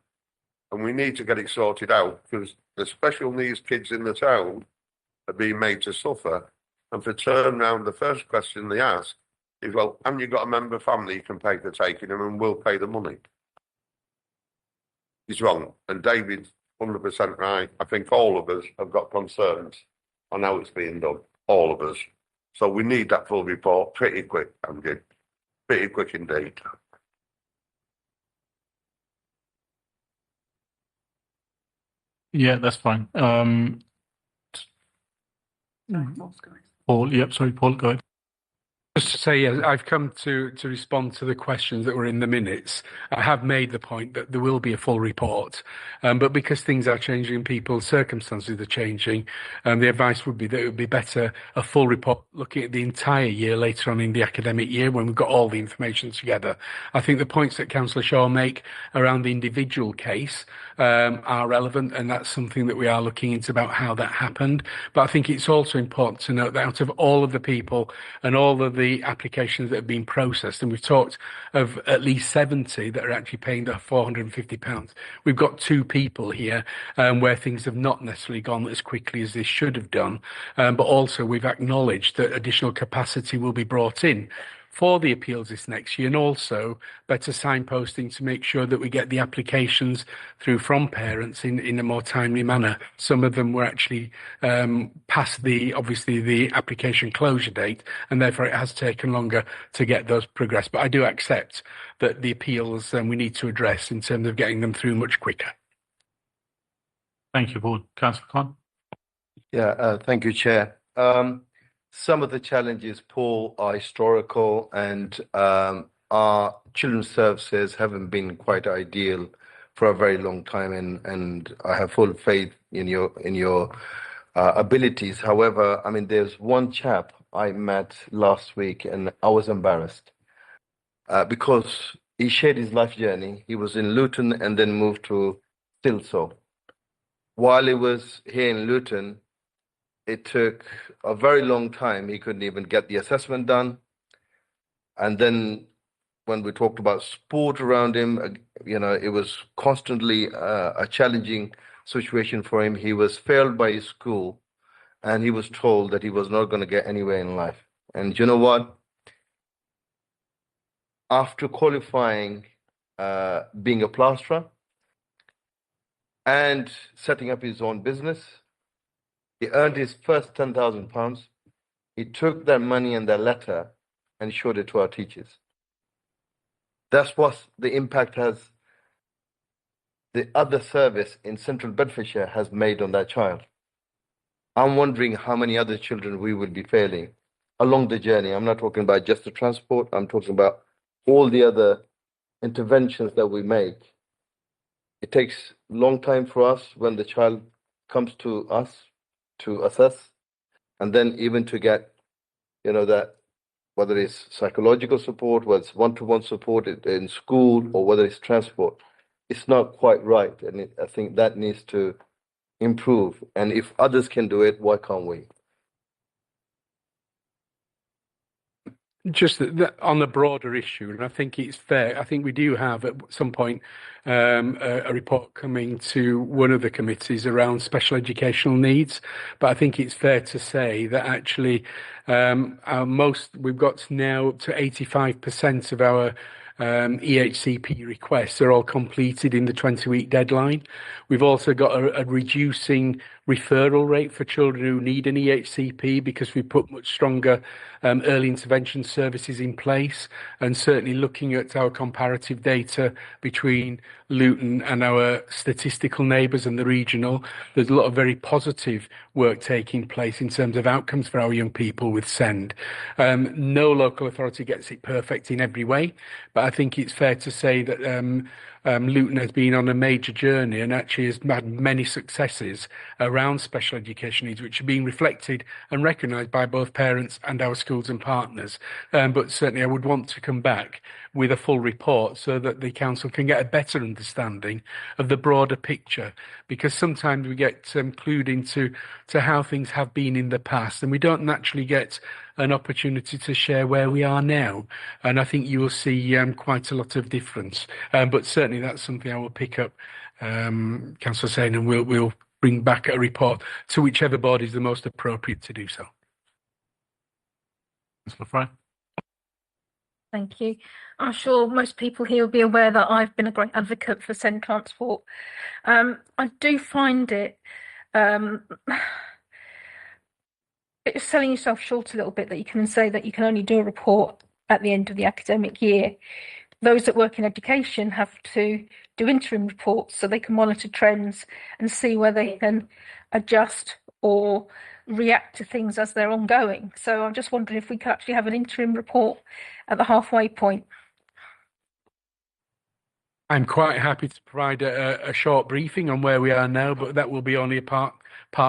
And we need to get it sorted out because the special needs kids in the town are being made to suffer. And for turn round, the first question they ask is, well, haven't you got a member of family you can pay for taking them and we'll pay the money? He's wrong. And David's 100% right. I think all of us have got concerns on how it's being done. All of us. So we need that full report pretty quick, Andy. Pretty quick indeed. Yeah, that's fine. Paul, yep, sorry, Paul, go ahead. Just to say, yes, I've come to respond to the questions that were in the minutes. I have made the point that there will be a full report, but because things are changing, people's circumstances are changing, the advice would be that it would be better a full report looking at the entire year later on in the academic year when we've got all the information together. I think the points that Councillor Shaw make around the individual case are relevant, and that's something that we are looking into about how that happened. But I think it's also important to note that out of all of the people and all of the applications that have been processed, and we've talked of at least 70 that are actually paying the £450. We've got 2 people here where things have not necessarily gone as quickly as they should have done, but also we've acknowledged that additional capacity will be brought in for the appeals this next year, and also better signposting to make sure that we get the applications through from parents in a more timely manner. Some of them were actually past obviously the application closure date, and therefore it has taken longer to get those progressed. But I do accept that the appeals we need to address in terms of getting them through much quicker. Thank you, Paul. Councillor Khan. Yeah, thank you, Chair. Some of the challenges, Paul, are historical, and our children's services haven't been quite ideal for a very long time, and I have full faith in your abilities. However, I mean, there's one chap I met last week, and I was embarrassed because he shared his life journey. He was in Luton and then moved to Stilso. While he was here in Luton, it took a very long time. He couldn't even get the assessment done. And then when we talked about sport around him, it was constantly a challenging situation for him. He was failed by his school, and he was told that he was not going to get anywhere in life. And you know what? After qualifying, being a plasterer and setting up his own business, he earned his first £10,000. He took that money and that letter and showed it to our teachers. That's what the impact the other service in Central Bedfordshire has made on that child. I'm wondering how many other children we will be failing along the journey. I'm not talking about just the transport. I'm talking about all the other interventions that we make. It takes a long time for us when the child comes to us to assess, and then even to get, that whether it's psychological support, whether it's one-to-one support in school, or whether it's transport, it's not quite right. And I think that needs to improve. And if others can do it, why can't we? Just on the broader issue, and I think it's fair. I think we do have at some point a report coming to one of the committees around special educational needs. But I think it's fair to say that actually we've got now up to 85% of our EHCP requests are all completed in the 20-week deadline. We've also got a reducing referral rate for children who need an EHCP, because we put much stronger early intervention services in place, and certainly looking at our comparative data between Luton and our statistical neighbours and the regional, there's a lot of very positive work taking place in terms of outcomes for our young people with SEND. No local authority gets it perfect in every way, but I think it's fair to say that Luton has been on a major journey and actually has had many successes around special education needs, which are being reflected and recognised by both parents and our schools and partners. But certainly I would want to come back with a full report so that the council can get a better understanding of the broader picture, because sometimes we get clued into how things have been in the past, and we don't naturally get an opportunity to share where we are now. And I think you will see quite a lot of difference. But certainly that's something I will pick up, Councillor Sain, and we'll bring back a report to whichever body is the most appropriate to do so. Councillor Fry. Thank you. I'm sure most people here will be aware that I've been a great advocate for SEND transport. I do find it's selling yourself short a little bit that you can say that you can only do a report at the end of the academic year. Those that work in education have to do interim reports so they can monitor trends and see where they can adjust or react to things as they're ongoing. So I'm just wondering if we could actually have an interim report at the halfway point. I'm quite happy to provide a short briefing on where we are now, but that will be only a part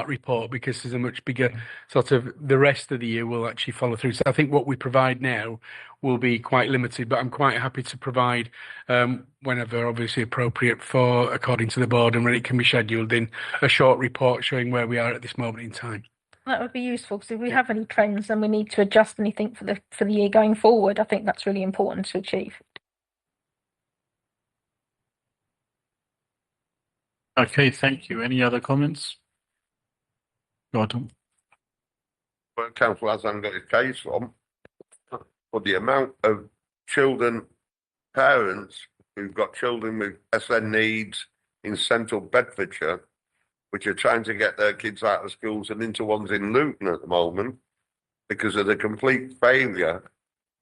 report, because there's a much bigger sort of, the rest of the year will actually follow through. So I think what we provide now will be quite limited, but I'm quite happy to provide whenever obviously appropriate for according to the board and when it can be scheduled in a short report showing where we are at this moment in time. That would be useful, because if we have any trends and we need to adjust anything for the year going forward, I think that's really important to achieve. Okay, thank you. Any other comments? Gordon. Well, council hasn't got his case from, for the amount of children, parents who've got children with SN needs in central Bedfordshire, which are trying to get their kids out of schools and into ones in Luton at the moment because of the complete failure.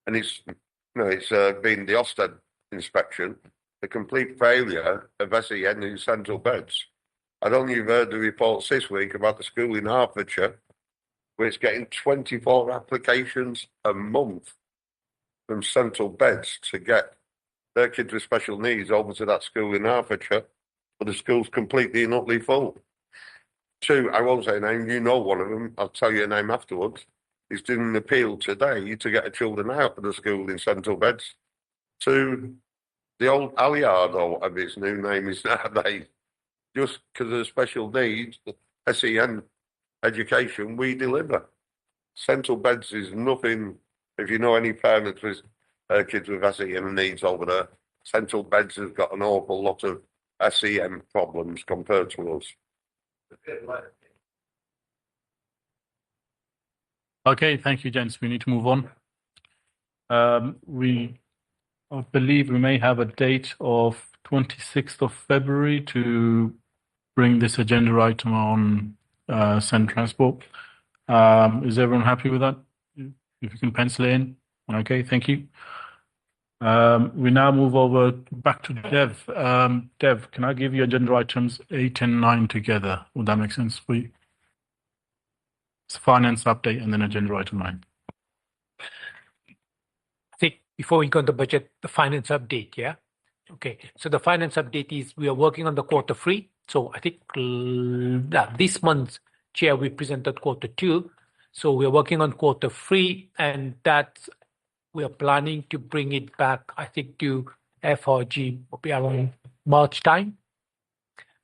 And it's been the Ofsted inspection, the complete failure of SEN in central beds. I don't know if you've heard the reports this week about the school in Hertfordshire, where it's getting 24 applications a month from central beds to get their kids with special needs over to that school in Hertfordshire, but the school's completely and utterly full. Two, I won't say a name, you know one of them, I'll tell you a name afterwards. He's doing an appeal today to get the children out of the school in central beds to the old Alliard, or whatever its new name is nowadays, just because of the special needs, SEN education we deliver. Central beds is nothing, if you know any parents with kids with SEN needs over there, central beds has got an awful lot of SEN problems compared to us. Okay, thank you, gents. We need to move on. I believe we may have a date of 26th of February to bring this agenda item on SEND transport. Is everyone happy with that? If you can pencil it in. Okay, thank you. We now move over back to Dev. Dev, can I give you agenda items 8 and 9 together? Would that make sense for you? It's finance update and then agenda item 9. I think before we go into budget, the finance update, yeah? Okay, so the finance update is we are working on the quarter 3. So I think this month, Chair, we presented quarter 2. So we are working on quarter 3, and that's we are planning to bring it back, I think, to FRG will be around March time.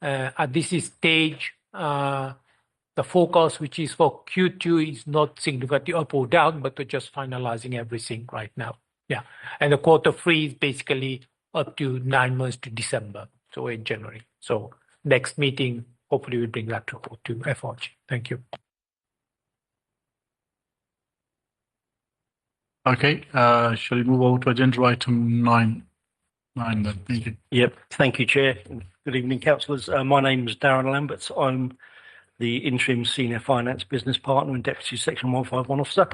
At this stage, the forecast, which is for Q2, is not significantly up or down, but we're just finalizing everything right now. Yeah, and the quarter 3 is basically up to 9 months to December, so in January. So next meeting, hopefully we'll bring that report to FRG. Thank you. Okay, shall we move over to agenda item 9? 9 then, thank you. Yep, thank you, Chair. Good evening, councillors. My name is Darren Lamberts. I'm the interim senior finance business partner and deputy section 151 officer.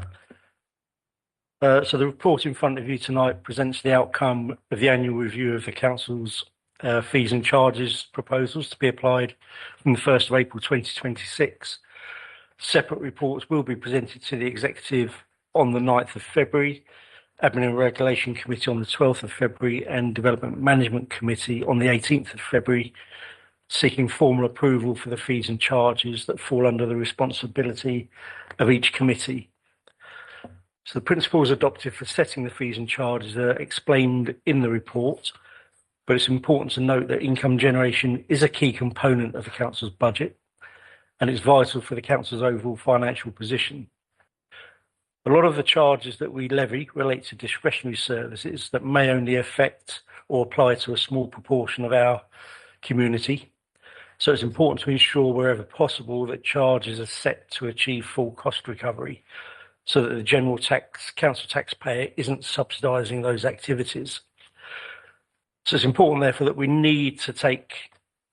So the report in front of you tonight presents the outcome of the annual review of the council's fees and charges proposals to be applied from the 1st of April 2026. Separate reports will be presented to the executive on the 9th of February, Admin and Regulation Committee on the 12th of February, and Development Management Committee on the 18th of February, seeking formal approval for the fees and charges that fall under the responsibility of each committee. So the principles adopted for setting the fees and charges are explained in the report, but it's important to note that income generation is a key component of the council's budget, and it's vital for the council's overall financial position. A lot of the charges that we levy relate to discretionary services that may only affect or apply to a small proportion of our community. So it's important to ensure wherever possible that charges are set to achieve full cost recovery, so that the general council taxpayer isn't subsidising those activities. So it's important, therefore, that we need to take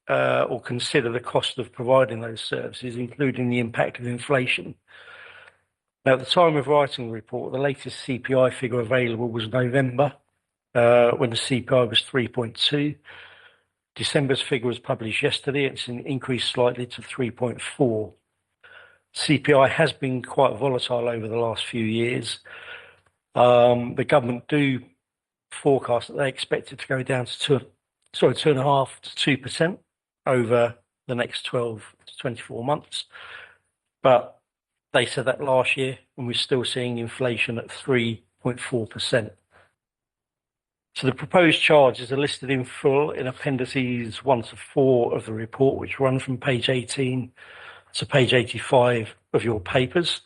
or consider the cost of providing those services, including the impact of inflation. Now, at the time of writing the report, the latest CPI figure available was November, when the CPI was 3.2. December's figure was published yesterday. It's increased slightly to 3.4. CPI has been quite volatile over the last few years. The government do forecast that they expect it to go down to 2.5% to 2% over the next 12 to 24 months. But they said that last year, and we're still seeing inflation at 3.4%. So the proposed charges are listed in full in appendices 1 to 4 of the report, which run from page 18 to page 85 of your papers.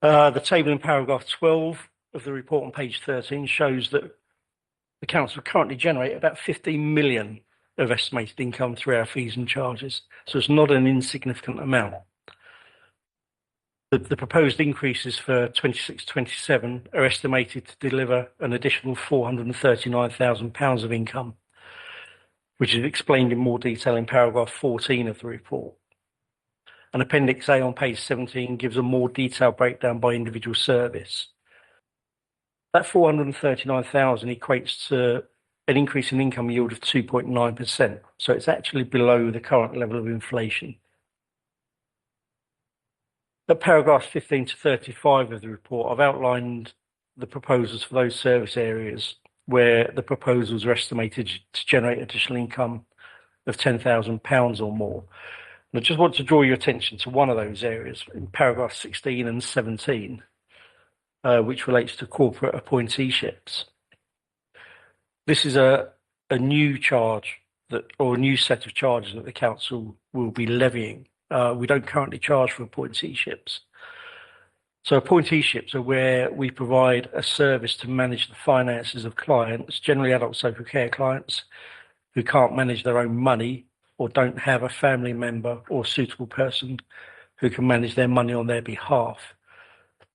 The table in paragraph 12 of the report on page 13 shows that the council currently generate about 15 million of estimated income through our fees and charges. So it's not an insignificant amount. The proposed increases for 26-27 are estimated to deliver an additional £439,000 of income, which is explained in more detail in paragraph 14 of the report. And Appendix A on page 17 gives a more detailed breakdown by individual service. That 439,000 equates to an increase in income yield of 2.9%. So it's actually below the current level of inflation. At paragraphs 15 to 35 of the report, I've outlined the proposals for those service areas where the proposals are estimated to generate additional income of £10,000 or more. And I just want to draw your attention to one of those areas in paragraph 16 and 17, which relates to corporate appointeeships. This is a new charge or a new set of charges that the council will be levying. We don't currently charge for appointeeships. So appointeeships are where we provide a service to manage the finances of clients, generally adult social care clients, who can't manage their own money or don't have a family member or suitable person who can manage their money on their behalf.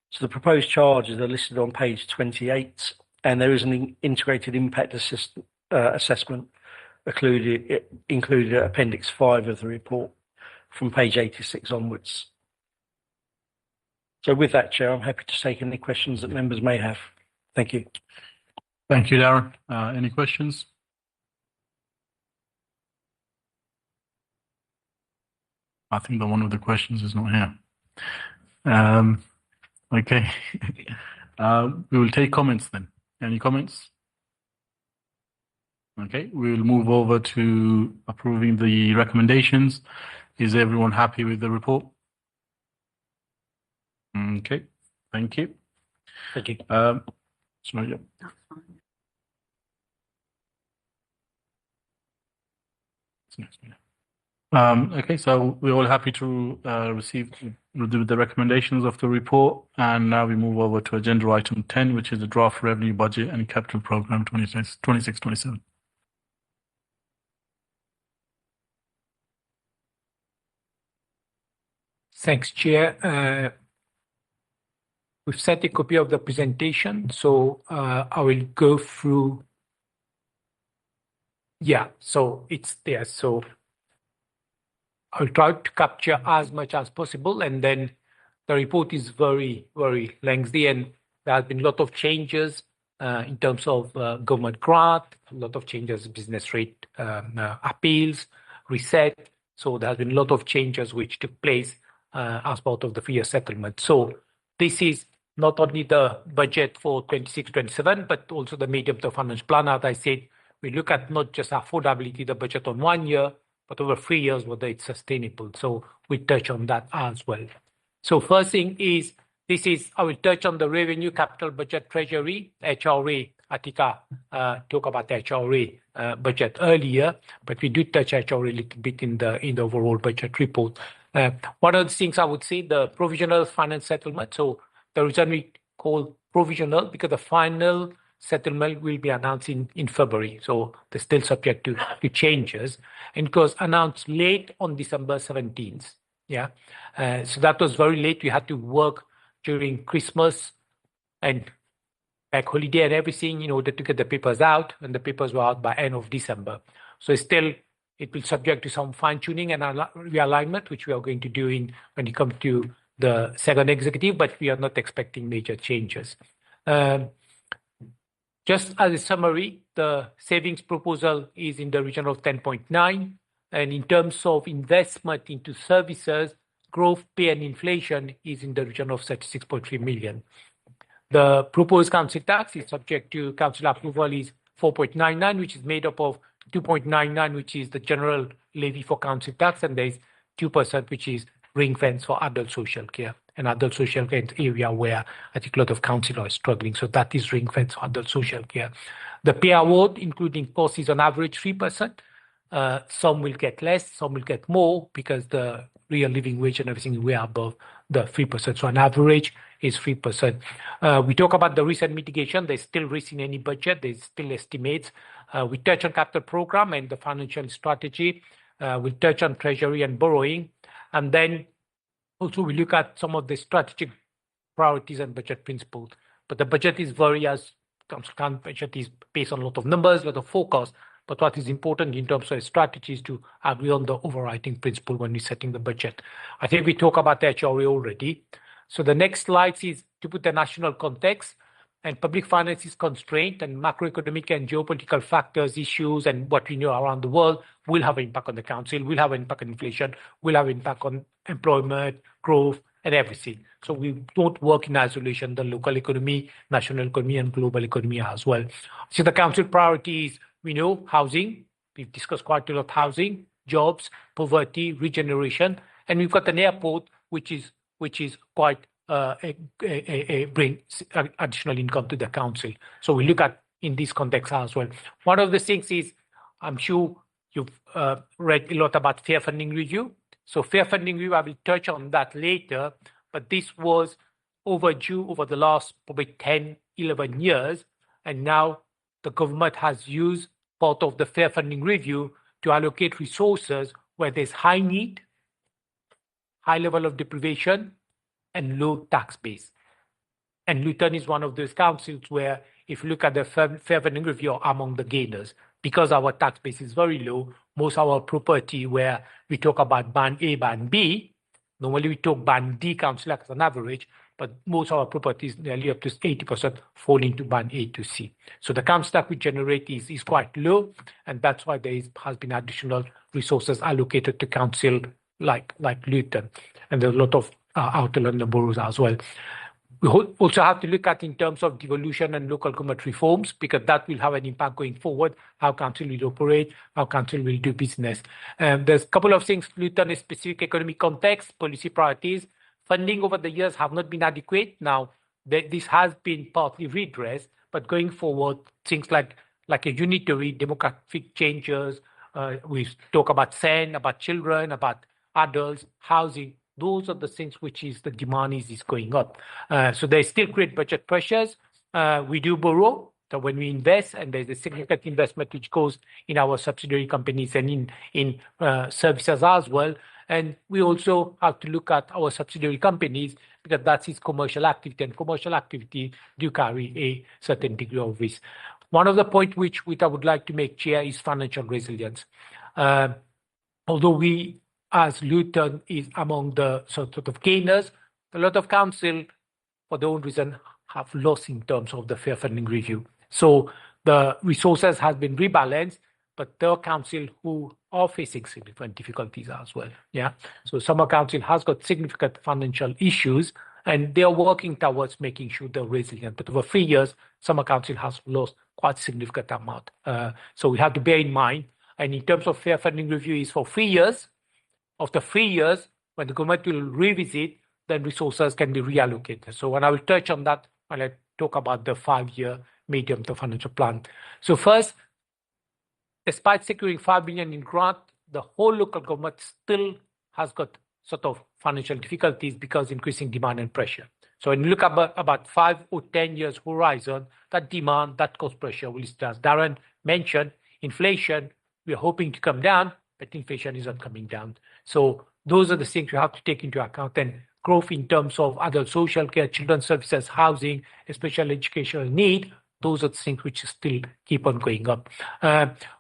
So the proposed charges are listed on page 28, and there is an integrated impact assessment included at Appendix 5 of the report from page 86 onwards. So with that, Chair, I'm happy to take any questions that members may have. Thank you. Thank you, Darren. Any questions? I think the one with the questions is not here. Okay. We will take comments then. Any comments? Okay, we'll move over to approving the recommendations. Is everyone happy with the report? Okay, thank you. Thank you. Sorry, yeah. Okay, so we're all happy to receive the recommendations of the report, and now we move over to agenda item 10, which is the draft revenue budget and capital program 26-27. Thanks, Chair. We've sent a copy of the presentation, so I will go through. Yeah, so it's there. So I'll try to capture as much as possible, and then the report is very, very lengthy, and there has been a lot of changes in terms of government grant, a lot of changes, business rate appeals, reset. So there has been a lot of changes which took place as part of the 3-year settlement. So this is not only the budget for 26-27, but also the medium-term financial plan. As I said, we look at not just affordability, the budget on 1 year, but over 3 years, whether it's sustainable. So we touch on that as well. So first thing is, I will touch on the revenue, capital budget, treasury, HRA. Atika talked about the HRA budget earlier, but we do touch HRA a little bit in the overall budget report. One of the things I would say, the provisional finance settlement. So the reason we call provisional, because the final settlement will be announced in February. So they're still subject to changes. And it was announced late on December 17th. Yeah. So that was very late. We had to work during Christmas and back holiday and everything in order to get the papers out, and the papers were out by end of December. So still, it will subject to some fine tuning and realignment, which we are going to do when it comes to the second executive, but we are not expecting major changes. Just as a summary, the savings proposal is in the region of 10.9, and in terms of investment into services, growth, pay, and inflation is in the region of 36.3 million. The proposed council tax is subject to council approval is 4.99, which is made up of 2.99, which is the general levy for council tax, and there is 2%, which is ring fence for adult social care. And adult social care is an area where I think a lot of councillors are struggling. So that is ring fence for adult social care. The pay award, including costs, is on average 3%. Some will get less, some will get more, because the real living wage and everything is way above the 3%. So on average is 3%. We talk about the risk and mitigation. There's still risk in any budget. There's still estimates. We touch on capital program and the financial strategy. We'll touch on treasury and borrowing. And then also we look at some of the strategic priorities and budget principles. But the budget is council budget is based on a lot of numbers, a lot of forecasts. But what is important in terms of strategies to agree on the overriding principle when we're setting the budget. I think we talk about the HRA already. So the next slide is to put the national context, and public finance is constrained, and macroeconomic and geopolitical factors, issues, and what we know around the world will have an impact on the council, will have an impact on inflation, will have an impact on employment, growth, and everything. So we don't work in isolation, the local economy, national economy, and global economy as well. So the council priorities, we know housing. We've discussed quite a lot of housing, jobs, poverty, regeneration, and we've got an airport which is quite bring additional income to the council. So we look at in this context as well. One of the things is, I'm sure you've read a lot about fair funding review. So fair funding review, I will touch on that later, but this was overdue over the last probably 10, 11 years, and now the government has used part of the fair funding review to allocate resources where there's high need, high level of deprivation, and low tax base. And Luton is one of those councils where, if you look at the fair funding review, are among the gainers. Because our tax base is very low, most of our property where we talk about band A, band B, normally we talk band D council as an average, but most of our properties, nearly up to 80%, fall into band A to C. So the council tax we generate is quite low, and that's why there has been additional resources allocated to council like Luton. And there's a lot of outer London boroughs as well. We also have to look at in terms of devolution and local government reforms, because that will have an impact going forward, how council will operate, how council will do business. There's a couple of things, Luton is specific economic context, policy priorities. Funding over the years have not been adequate. Now, this has been partly redressed, but going forward, things like a unitary demographic changes, we talk about SEN, about children, about adults, housing. Those are the things which is the demand is going up. So they still create budget pressures. We do borrow. So when we invest, and there's a significant investment which goes in our subsidiary companies and in services as well. And we also have to look at our subsidiary companies, because that's its commercial activity, and commercial activity do carry a certain degree of risk. One of the points which I would like to make, Chair, is financial resilience. Although we as Luton is among the sort of gainers, a lot of council, for their own reason, have lost in terms of the fair funding review. So the resources has been rebalanced, but there are council who are facing significant difficulties as well. Yeah. So some council has got significant financial issues, and they are working towards making sure they're resilient. But over 3 years, some council has lost quite significant amount. So we have to bear in mind. And in terms of fair funding review is for 3 years. After 3 years, when the government will revisit, then resources can be reallocated. So when I will touch on that, when I talk about the 5-year medium-term financial plan. So first, despite securing 5 billion in grant, the whole local government still has got sort of financial difficulties because increasing demand and pressure. So when you look at about 5 or 10 years horizon, that demand, that cost pressure will stay. As Darren mentioned, inflation, we are hoping to come down, but inflation isn't coming down. So those are the things you have to take into account. And growth in terms of adult social care, children's services, housing, special educational need, those are the things which still keep on going up.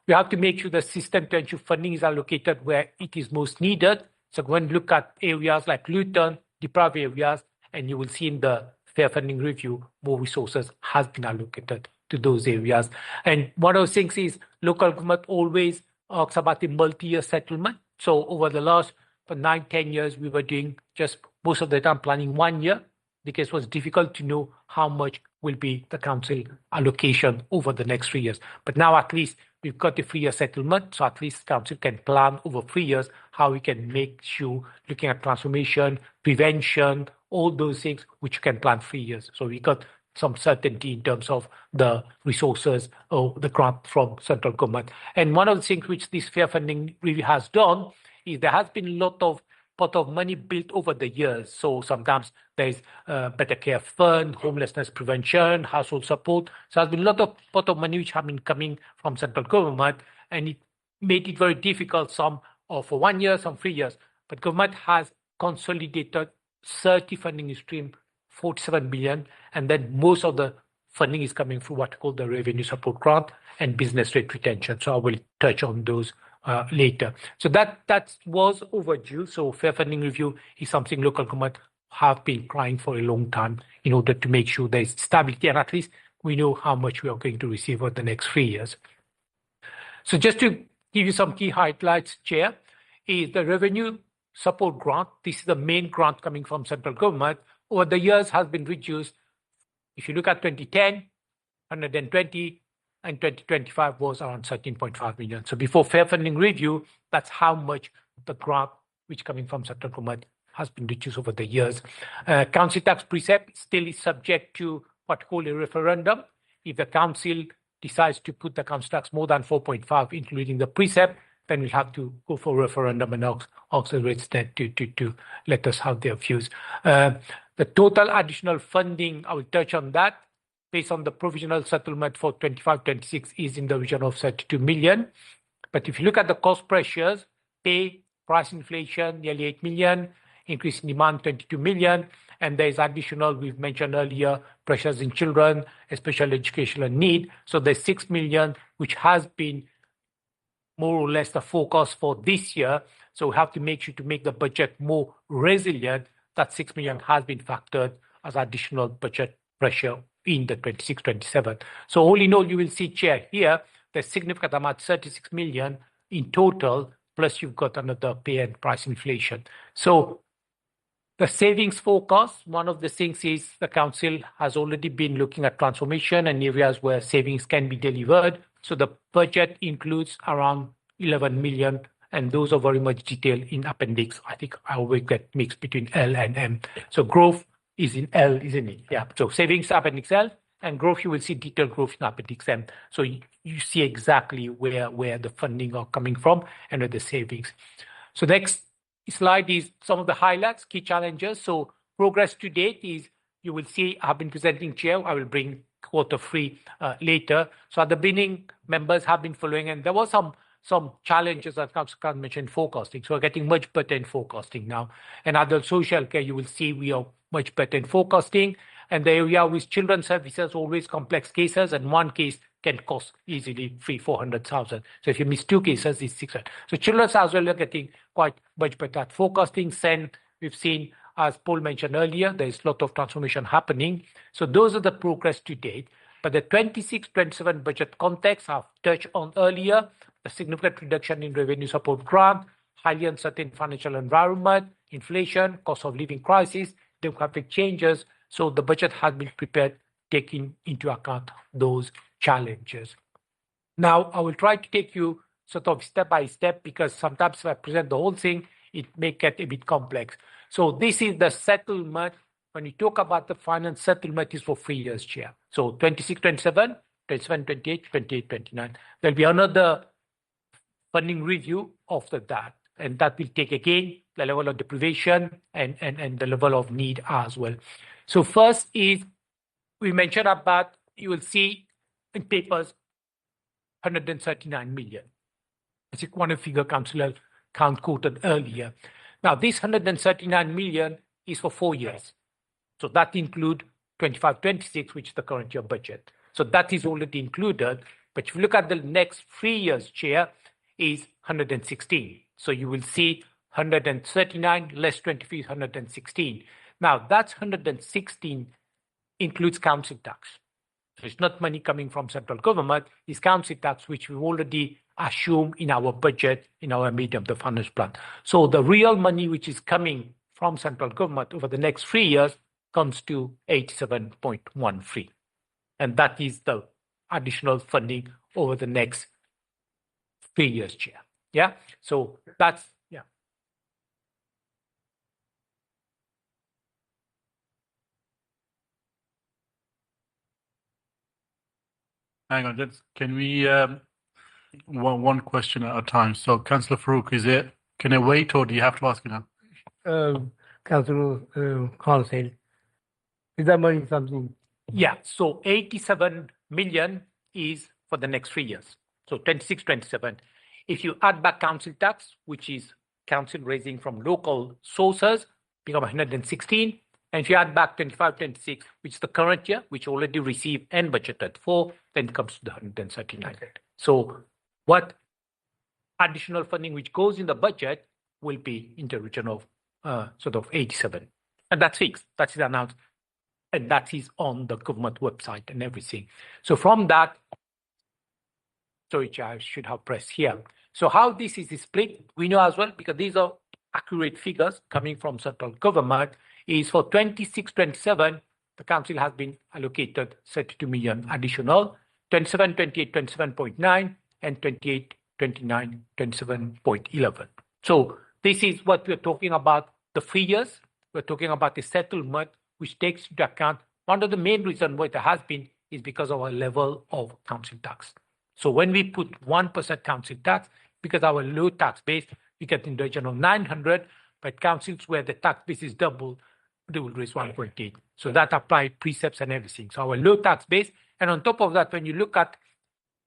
We have to make sure the system to ensure funding is allocated where it is most needed. So when you look at areas like Luton, deprived areas, and you will see in the fair funding review, more resources has been allocated to those areas. And one of the things is local government always talks about the multi-year settlement. So over the last 9-10 years, we were doing just most of the time planning 1 year because it was difficult to know how much will be the council allocation over the next 3 years. But now at least we've got the 3-year settlement, so at least council can plan over 3 years how we can make sure, looking at transformation, prevention, all those things which you can plan 3 years. So we got some certainty in terms of the resources or the grant from central government. And one of the things which this fair funding review has done is there has been a lot of pot of money built over the years. So sometimes there's better care fund, homelessness prevention, household support. So there's been a lot of pot of money which have been coming from central government, and it made it very difficult, some for 1 year, some 3 years. But government has consolidated 30 funding stream, 47 billion, and then most of the funding is coming through what we call the revenue support grant and business rate retention. So I will touch on those later. So that was overdue. So fair funding review is something local government have been crying for a long time in order to make sure there is stability, and at least we know how much we are going to receive over the next 3 years. So just to give you some key highlights, Chair, is the revenue support grant. This is the main grant coming from central government. Over the years has been reduced. If you look at 2010, 120, and 2025 was around 13.5 million. So before fair funding review, that's how much the grant which coming from central government has been reduced over the years. Council tax precept still is subject to what we call a referendum. If the council decides to put the council tax more than 4.5, including the precept, then we'll have to go for referendum and ask the resident to let us have their views. The total additional funding, I will touch on that, based on the provisional settlement for 25-26 is in the region of 32 million. But if you look at the cost pressures, pay, price inflation, nearly 8 million, increase in demand, 22 million, and there is additional, we've mentioned earlier, pressures in children, especially educational need. So there's 6 million, which has been more or less the focus for this year. So we have to make sure to make the budget more resilient. That 6 million has been factored as additional budget pressure in the 26-27. So all in all, you will see, Chair, here, there's significant amount, 36 million in total, plus you've got another pay and price inflation. So the savings forecast, one of the things is the council has already been looking at transformation and areas where savings can be delivered. So the budget includes around 11 million, and those are very much detailed in appendix. I think I always get mixed between L and M. So growth is in L, isn't it? Yeah. So savings appendix L, and growth, you will see detailed growth in appendix M. So you see exactly where the funding are coming from and where the savings. So next slide is some of the highlights, key challenges. So progress to date is, you will see I've been presenting, Chair. I will bring Q3 later. So at the beginning, members have been following, and there was some challenges that Councillor Khan mentioned, forecasting. So we're getting much better in forecasting now. And adult social care, you will see we are much better in forecasting. And the area with children's services, always complex cases. And one case can cost easily 400,000. So if you miss 2 cases, it's 600. So children as well are getting quite much better at forecasting. SEN, we've seen, as Paul mentioned earlier, there is a lot of transformation happening. So those are the progress to date. But the 26-27 budget context I've touched on earlier, the significant reduction in revenue support grant, highly uncertain financial environment, inflation, cost of living crisis, demographic changes. So the budget has been prepared, taking into account those challenges. Now, I will try to take you sort of step by step, because sometimes if I present the whole thing, it may get a bit complex. So this is the settlement. When you talk about the finance settlement, is for 3 years, Chair. So 26-27, 27-28, 28-29. There'll be another funding review after that. And that will take again the level of deprivation and the level of need as well. So first is, we mentioned about, you will see in papers, 139 million. As one figure Councillor Count quoted earlier. Now, this 139 million is for 4 years. So that include 25-26, which is the current year budget. So that is already included. But if you look at the next 3 years, Chair, is 116. So you will see 139 less 23 is 116. Now, that's 116 includes council tax. So it's not money coming from central government, it's council tax, which we already assume in our budget, in our medium-term finance plan. So the real money which is coming from central government over the next 3 years comes to 87.13. And that is the additional funding over the next 3 years, Chair. Yeah, so that's, yeah. Hang on, can we one question at a time? So, Councillor Farouk, can I wait, or do you have to ask now? Councillor Khan said, is that money something? Yeah, so 87 million is for the next 3 years. So 26-27. If you add back council tax, which is council raising from local sources, become 116. And if you add back 25-26, which is the current year, which already received and budgeted for, then it comes to the 139. So what additional funding which goes in the budget will be in the region of sort of 87. And that's fixed. That's announced. And that is on the government website and everything. So from that, sorry, I should have pressed here. So how this is split, we know as well, because these are accurate figures coming from central government, is for 26-27, the council has been allocated 32 million additional, 27-28, 27.9, and 28-29, 27.11. So this is what we're talking about, the 3 years. We're talking about the settlement, which takes into account, one of the main reasons why it has been is because of our level of council tax. So when we put 1% council tax, because our low tax base, we get in the region of 900, but councils where the tax base is double, they will raise 1.8. So that applied precepts and everything. So our low tax base, and on top of that, when you look at,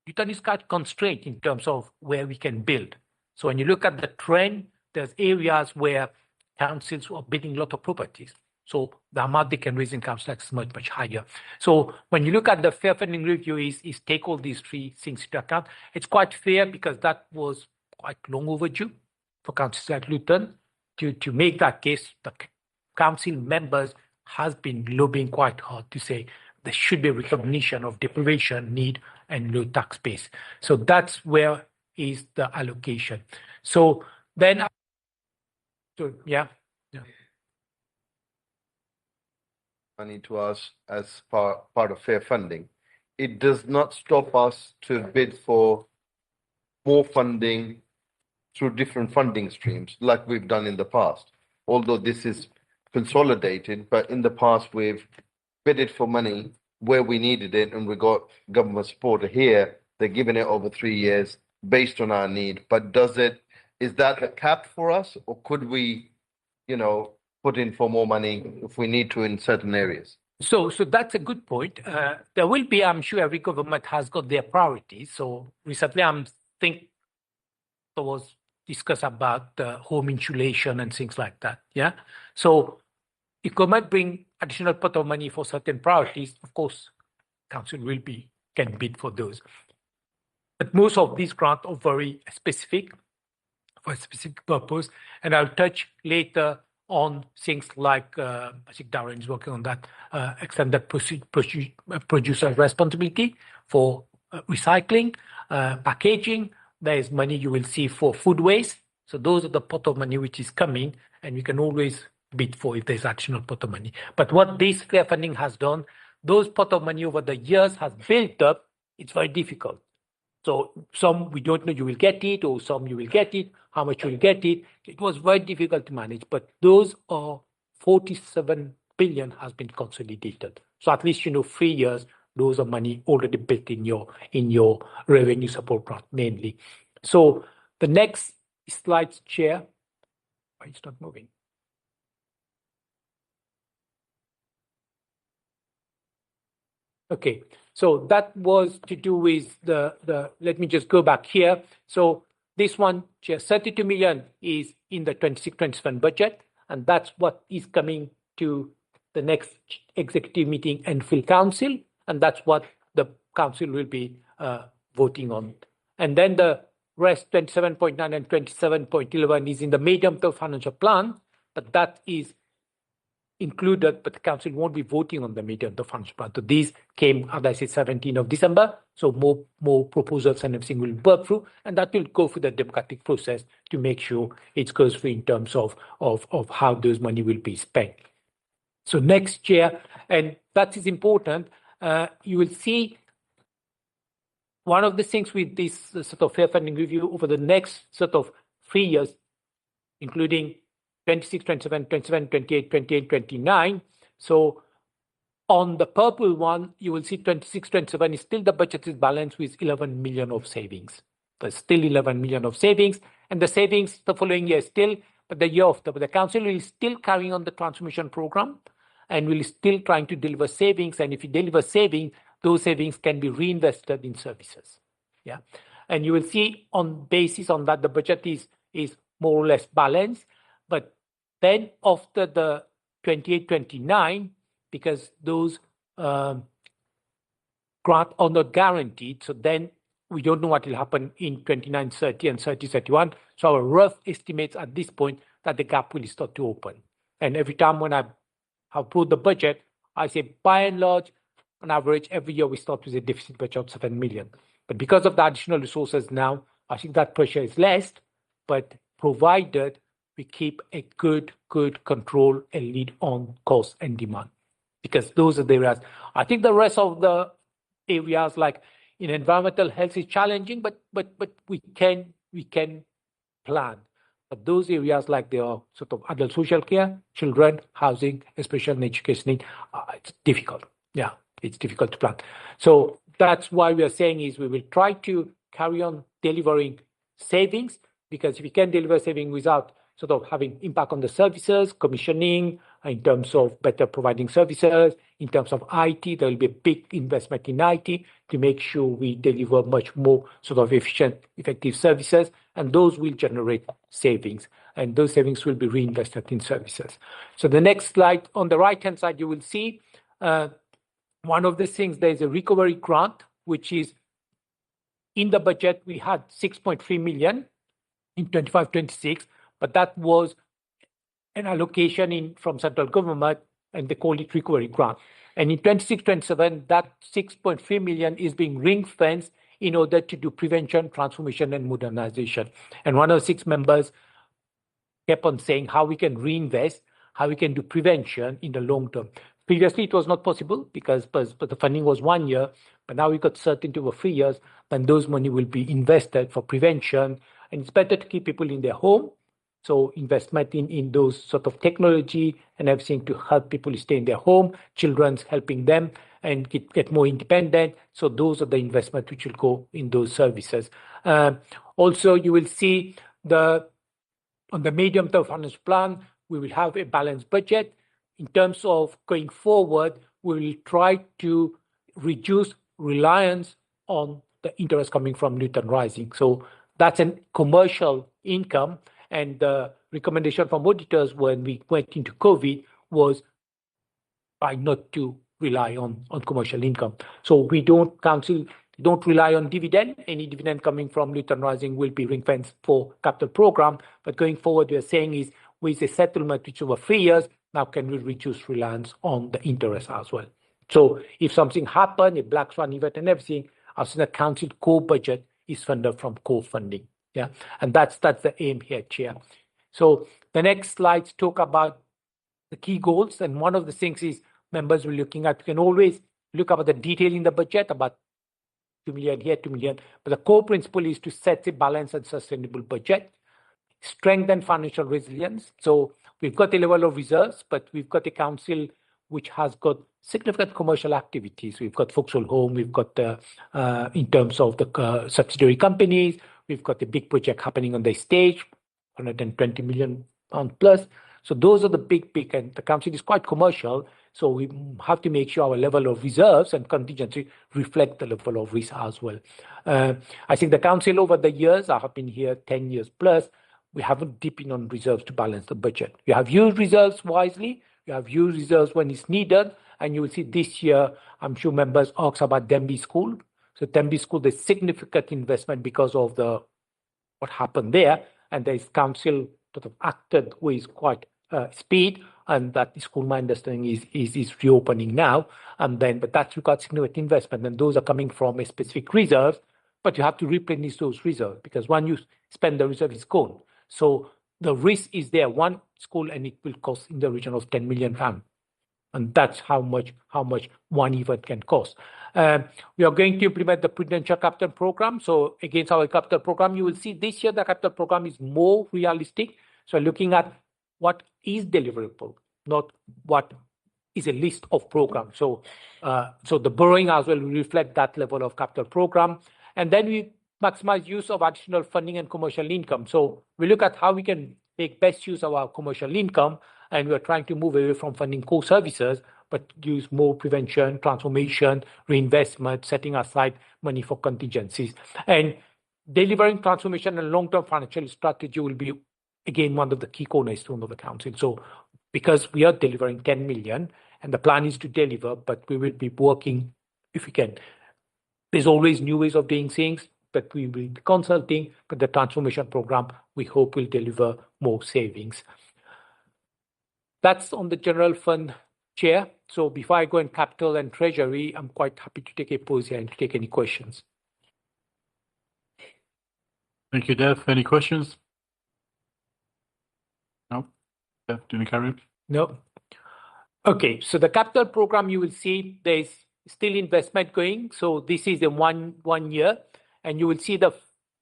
Newton is quite constrained in terms of where we can build. So when you look at the trend, there's areas where councils are building a lot of properties. So the amount they can raise in council tax is much, much higher. So when you look at the fair funding review is take all these three things into account. It's quite fair because that was quite long overdue for councils like Luton to make that case. The council members has been lobbying quite hard to say there should be recognition of deprivation, need, and low tax base. So that's where is the allocation. So then, so yeah. Money to us as part of fair funding. It does not stop us to bid for more funding through different funding streams like we've done in the past. Although this is consolidated, but in the past we've bidded for money where we needed it and we got government support. Here, they're giving it over 3 years based on our need. But is that a cap for us, or could we, put in for more money if we need to in certain areas? So that's a good point. There will be, I'm sure every government has got their priorities. So recently there was discussed about home insulation and things like that. Yeah. So if government bring additional pot of money for certain priorities, of course, council will be can bid for those. But most of these grants are very specific for a specific purpose, and I'll touch later on things like I think Darren is working on that extended producer responsibility for recycling, packaging. There is money you will see for food waste. So those are the pot of money which is coming, and we can always bid for if there's additional pot of money. But what this fair funding has done, those pot of money over the years has built up. It's very difficult. So some we don't know you will get it, or some you will get it, how much you will get it. It was very difficult to manage, but those are 47 billion has been consolidated. So at least 3 years, those are money already built in your revenue support grant mainly. So the next slide, Chair. Why it's not moving? Okay, so that was to do with let me just go back here. So this one, 32 million is in the 26-27 budget, and that's what is coming to the next executive meeting and full council, and that's what the council will be voting on. And then the rest, 27.9 and 27.11 is in the medium-term financial plan, but that is included, but the council won't be voting on the medium-term financial plan. So these came, as I said, 17th of December. So more proposals and everything will work through, and that will go through the democratic process to make sure it goes through in terms of how those money will be spent. So next year, and that is important, you will see one of the things with this sort of fair funding review over the next sort of 3 years, including 26, 27, 27, 28, 28, 29. So on the purple one, you will see 26, 27 is still the budget is balanced with 11 million of savings. There's still 11 million of savings, and the savings the following year still, but the year after, but the council will still carry on the transformation program and will still trying to deliver savings. And if you deliver savings, those savings can be reinvested in services. Yeah, and you will see on basis on that the budget is more or less balanced. But then after the 28, 29, because those grants are not guaranteed, so then we don't know what will happen in 29, 30 and 30, 31. So our rough estimates at this point that the gap will start to open. And every time when I have put the budget, I say by and large, on average, every year we start with a deficit budget of 7 million. But because of the additional resources now, I think that pressure is less, but provided we keep a good control and lead on cost and demand, because those are the areas. I think the rest of the areas like in environmental health is challenging, but we can plan. But those areas like the sort of adult social care, children, housing, especially education, it's difficult. Yeah, it's difficult to plan. So that's why we are saying is we will try to carry on delivering savings, because if we can deliver savings without sort of having impact on the services, commissioning, in terms of better providing services, in terms of IT, there will be a big investment in IT to make sure we deliver much more sort of efficient, effective services, and those will generate savings, and those savings will be reinvested in services. So the next slide, on the right-hand side, you will see one of the things, there is a recovery grant, which is in the budget, we had 6.3 million in 25-26, but that was an allocation from central government, and they call it recovery grant. And in 26-27, that 6.3 million is being ring-fenced in order to do prevention, transformation, and modernization. And one of the 6 members kept on saying how we can reinvest, how we can do prevention in the long term. Previously, it was not possible because the funding was 1 year, but now we got certainty over 3 years, then those money will be invested for prevention. And it's better to keep people in their home. So investment in those sort of technology and everything to help people stay in their home, children's helping them and get more independent. So those are the investments which will go in those services. Also, you will see on the medium-term financial plan, we will have a balanced budget. In terms of going forward, we will try to reduce reliance on the interest coming from Newton Rising. So that's a commercial income. And the recommendation from auditors when we went into COVID was try not to rely on commercial income. So council don't rely on dividend. Any dividend coming from Luton Rising will be ring-fenced for capital program. But going forward, we are saying is with a settlement which over 3 years, now can we reduce reliance on the interest as well. So if something happened, a black swan event and everything, as in the council core budget is funded from core funding. Yeah, and that's the aim here, Chair. So the next slides talk about the key goals, and one of the things is members were looking at. You can always look about the detail in the budget about 2 million here, 2 million, but the core principle is to set a balanced and sustainable budget, strengthen financial resilience. So we've got a level of reserves, but we've got a council which has got significant commercial activities. We've got Vauxhall Home, we've got in terms of the subsidiary companies, we've got a big project happening on the stage, 120 million pound plus. So those are the big, and the council is quite commercial. So we have to make sure our level of reserves and contingency reflect the level of risk as well. I think the council over the years, I have been here 10 years plus, we haven't dipped in on reserves to balance the budget. We have used reserves wisely. We have used reserves when it's needed. And you will see this year, I'm sure members ask about Denby School. So Denby School, there's significant investment because of what happened there. And the council sort of acted with quite speed. And that school, my understanding, is reopening now. But that's required significant investment. And those are coming from a specific reserve. But you have to replenish those reserves because when you spend the reserve, it's gone. So the risk is there, one school, and it will cost in the region of 10 million pounds. And that's how much one event can cost. We are going to implement the Prudential Capital Program. So against our capital program, you will see this year the capital program is more realistic. So looking at what is deliverable, not what is a list of programs. So the borrowing as well will reflect that level of capital program. And then we maximize use of additional funding and commercial income. So we look at how we can make best use of our commercial income, and we're trying to move away from funding core services, but use more prevention, transformation, reinvestment, setting aside money for contingencies. And delivering transformation and long-term financial strategy will be, again, one of the key cornerstones of the council. So because we are delivering 10 million, and the plan is to deliver, but we will be working, if we can. There's always new ways of doing things, but we will be consulting, but the transformation program, we hope, will deliver more savings. That's on the general fund, Chair. So before I go in capital and treasury, I'm quite happy to take a pause here and to take any questions. Thank you, Dev. Any questions? No? Dev, do you carry on? No. Okay, so the capital program, you will see there's still investment going. So this is a one year, and you will see the 4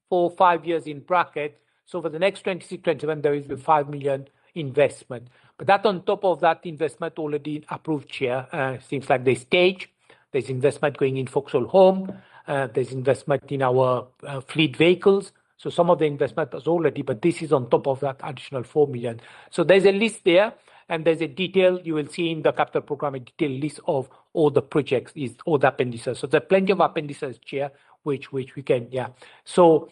or 5 years in bracket. So for the next 26-27, there is the 5 million investment. But that on top of that investment already approved, Chair, seems like there's stage, there's investment going in Vauxhall Home, there's investment in our fleet vehicles. So some of the investment was already, but this is on top of that additional 4 million. So there's a list there, and there's a detail, you will see in the capital program, a detailed list of all the projects, all the appendices. So there's plenty of appendices, Chair, which we can, yeah. So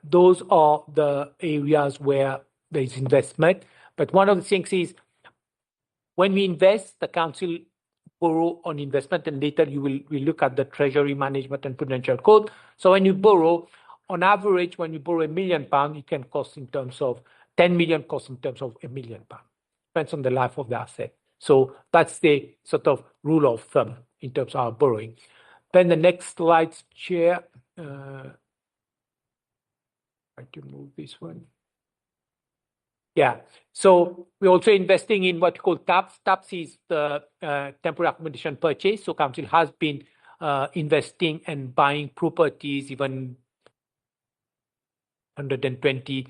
those are the areas where there's investment. But one of the things is when we invest, the council borrow on investment, and later we look at the treasury management and prudential code. So when you borrow, on average, when you borrow £1 million, it can cost in terms of 10 million, cost in terms of £1 million. Depends on the life of the asset. So that's the sort of rule of thumb in terms of our borrowing. Then the next slide, Chair. Try to move this one. Yeah, so we're also investing in what you call TAPS. TAPS is the temporary accommodation purchase. So council has been investing and buying properties, even 120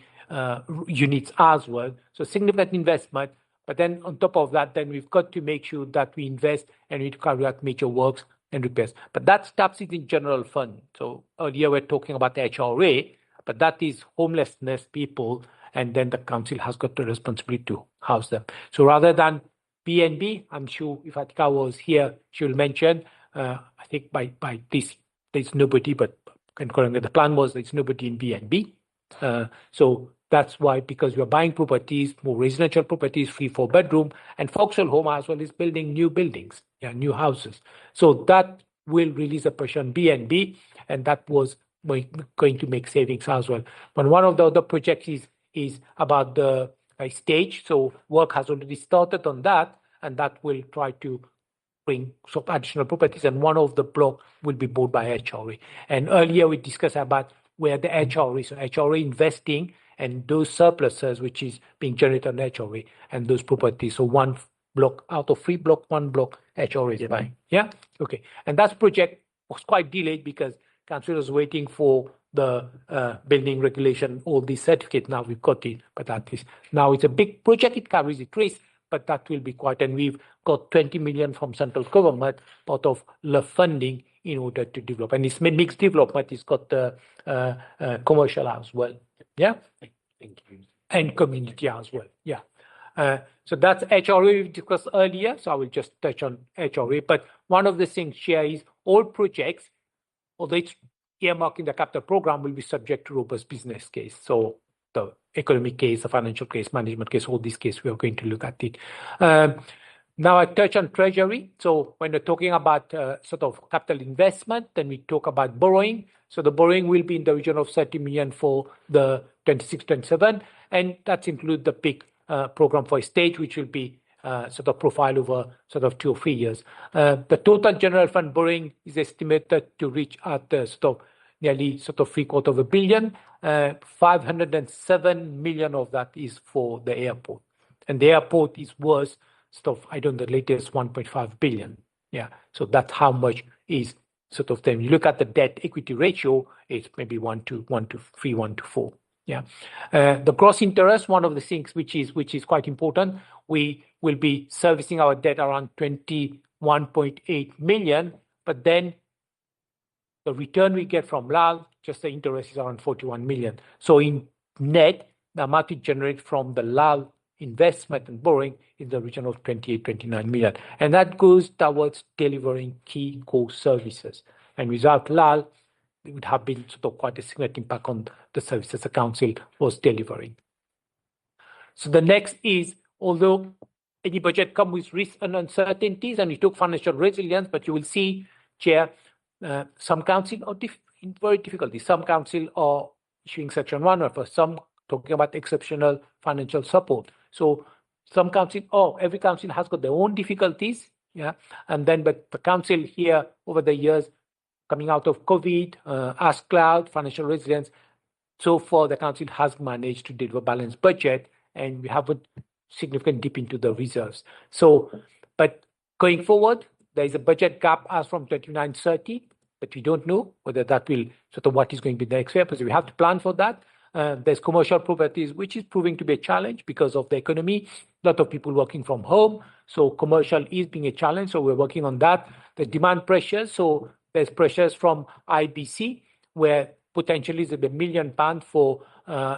units as well. So significant investment. But then on top of that, then we've got to make sure that we invest and we carry out major works and repairs. But that TAPS is in general fund. So earlier we're talking about the HRA, but that is homelessness people, and then the council has got the responsibility to house them. So rather than BNB, I'm sure if Atika was here, she'll mention, I think by this, there's nobody, but concurrent with the plan was there's nobody in BNB. So that's why, because we're buying properties, more residential properties, 3-4 bedroom, and Vauxhall Home as well is building new buildings. new houses. So that will release a pressure on B&B, and that was going to make savings as well. But one of the other projects is about the stage. So work has already started on that, and that will try to bring some additional properties, and one of the block will be bought by HRA. And earlier we discussed about where the HRA, so HRA investing and those surpluses which is being generated on HRA and those properties. So one block out of 3 block, 1 block HRA is buying. Yeah, okay. And that project was quite delayed because council was waiting for the building regulation, all these certificates. Now we've got it, but at least now it's a big project. It carries its risk, but that will be quite. And we've got 20 million from central government part of the funding in order to develop. And it's mixed development. It's got the commercial as well. Yeah. Thank you. And community as well. Yeah. So that's HRA we discussed earlier. So I will just touch on HRA. But one of the things here is all projects, although it's earmarked in the capital program, will be subject to robust business case. So the economic case, the financial case, management case, all these cases, we are going to look at it. Now I touch on treasury. So when we're talking about sort of capital investment, then we talk about borrowing. So the borrowing will be in the region of 30 million for the 26-27, and that includes the big program for stage, which will be sort of profile over sort of 2 or 3 years. The total general fund borrowing is estimated to reach at sort of nearly sort of 750 million. 507 million of that is for the airport, and the airport is worth sort of, I don't know, the latest 1.5 billion. Yeah, so that's how much is sort of them. You look at the debt equity ratio, it's maybe 1 to 3, 1 to 4. Yeah, the gross interest, one of the things which is quite important. We will be servicing our debt around 21.8 million, but then the return we get from LAL, just the interest is around 41 million. So in net, the amount we generate from the LAL investment and borrowing in the region of 28, 29 million. And that goes towards delivering key core services. And without LAL, it would have been sort of quite a significant impact on the services the council was delivering. So the next is, although any budget comes with risks and uncertainties, and we took financial resilience, but you will see, Chair, some council are in very difficulty. Some council are issuing Section 1 or for some talking about exceptional financial support. So some council, every council has got their own difficulties, yeah. And then, but the council here over the years, coming out of COVID, Ask Cloud, financial resilience, so far the council has managed to deliver a balanced budget, and we have a significant dip into the reserves. So, but going forward, there is a budget gap as from 29-30, but we don't know whether that will sort of what is going to be the next year, because we have to plan for that. There's commercial properties, which is proving to be a challenge because of the economy. A lot of people working from home, so commercial is being a challenge. So we're working on that. The demand pressures, so there's pressures from IBC, where potentially is £1 million for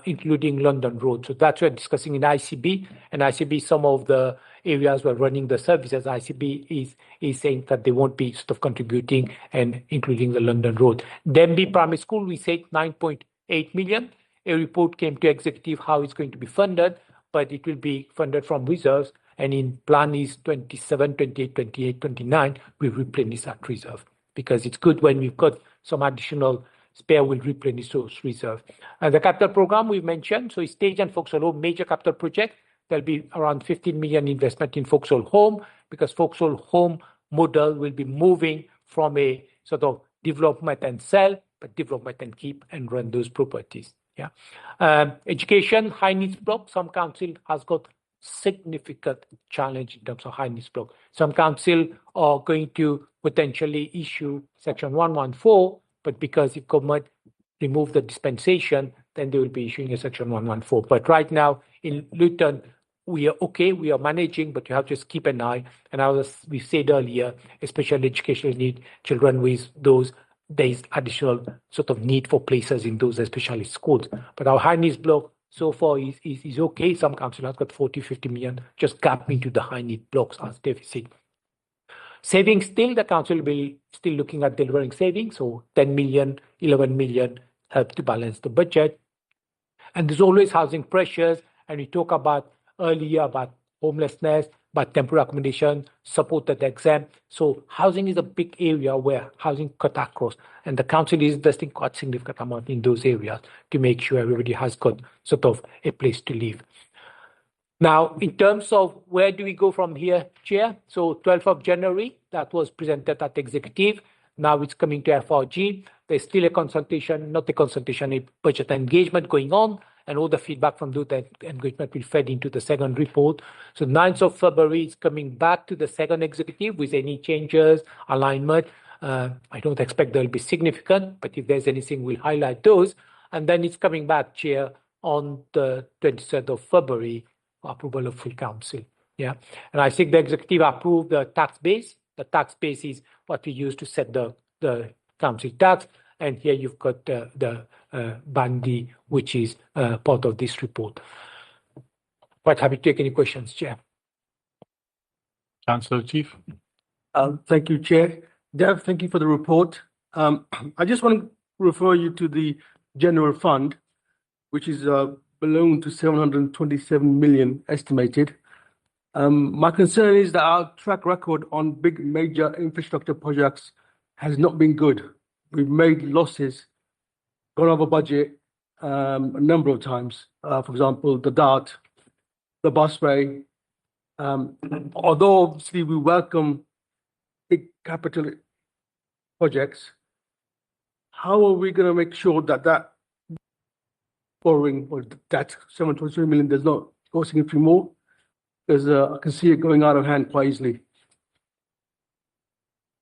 including London Road. So that's what we're discussing in ICB, and ICB, some of the areas where running the services, ICB is saying that they won't be sort of contributing and including the London Road. Denby Primary School, we said 9.8 million. A report came to executive how it's going to be funded, but it will be funded from reserves, and in plan is 27, 28, 28, 29, we replenish that reserve, because it's good when we've got some additional spare, will replenish those reserves. And the capital program we mentioned, so Stage and Vauxhall Home, major capital project, there'll be around 15 million investment in Vauxhall Home, because Vauxhall Home model will be moving from a sort of development and sell, but development and keep and run those properties. Yeah. Education, high needs block, some council has got significant challenge in terms of high needs block. Some council are going to potentially issue Section 114, but because the government remove the dispensation, then they will be issuing a Section 114. But right now in Luton, we are okay, we are managing, but you have to just keep an eye. And as we said earlier, especially educational need children with those, there is additional sort of need for places in those especially schools. But our high needs block so far is okay. Some council has got 40, 50 million just gap into the high need blocks as deficit. Savings still, the council will be still looking at delivering savings. So 10 million, 11 million help to balance the budget. And there's always housing pressures. And we talk about earlier about homelessness. but temporary accommodation, supported exam. So housing is a big area where housing cut across, and the council is investing quite significant amount in those areas to make sure everybody has got sort of a place to live. Now, in terms of where do we go from here, Chair? So 12th of January, that was presented at executive. Now it's coming to FRG. There's still a consultation, not a consultation, a budget engagement going on, and all the feedback from that engagement will fed into the second report. So 9th of February is coming back to the second executive with any changes, alignment. I don't expect they'll be significant, but if there's anything, we'll highlight those. And then it's coming back, Chair, on the 23rd of February, approval of full council. Yeah, and I think the executive approved the tax base. The tax base is what we use to set the council tax. And here you've got the Bandi, which is part of this report. Quite happy to take any questions, Chair. Councillor Chief. Thank you, Chair. Dev, thank you for the report. I just want to refer you to the general fund, which is ballooned to 727 million estimated. My concern is that our track record on big major infrastructure projects has not been good. We've made losses, gone over budget a number of times. For example, the DART, the busway. Although obviously we welcome big capital projects, how are we going to make sure that that borrowing or that 723 million does not go significantly more? Because I can see it going out of hand quite easily.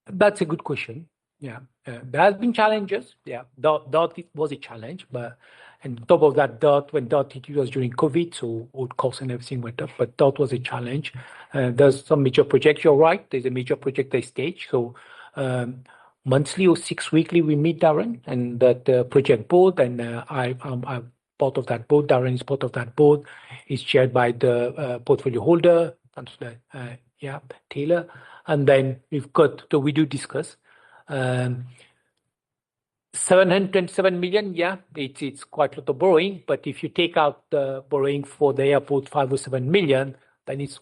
That's a good question. Yeah, there has been challenges. Yeah, DOT was a challenge, but and on top of that, when DOT hit, it was during COVID, so all costs and everything went up. But DOT was a challenge. There's some major projects. You're right. There's a major project they stage. So monthly or 6 weekly we meet, Darren, and that project board, and I'm part of that board. Darren is part of that board. It's chaired by the portfolio holder, Councillor Taylor, and then we've got. So we do discuss. 727 million, yeah, it's quite a lot of borrowing, but if you take out the borrowing for the airport, 507 million, then it's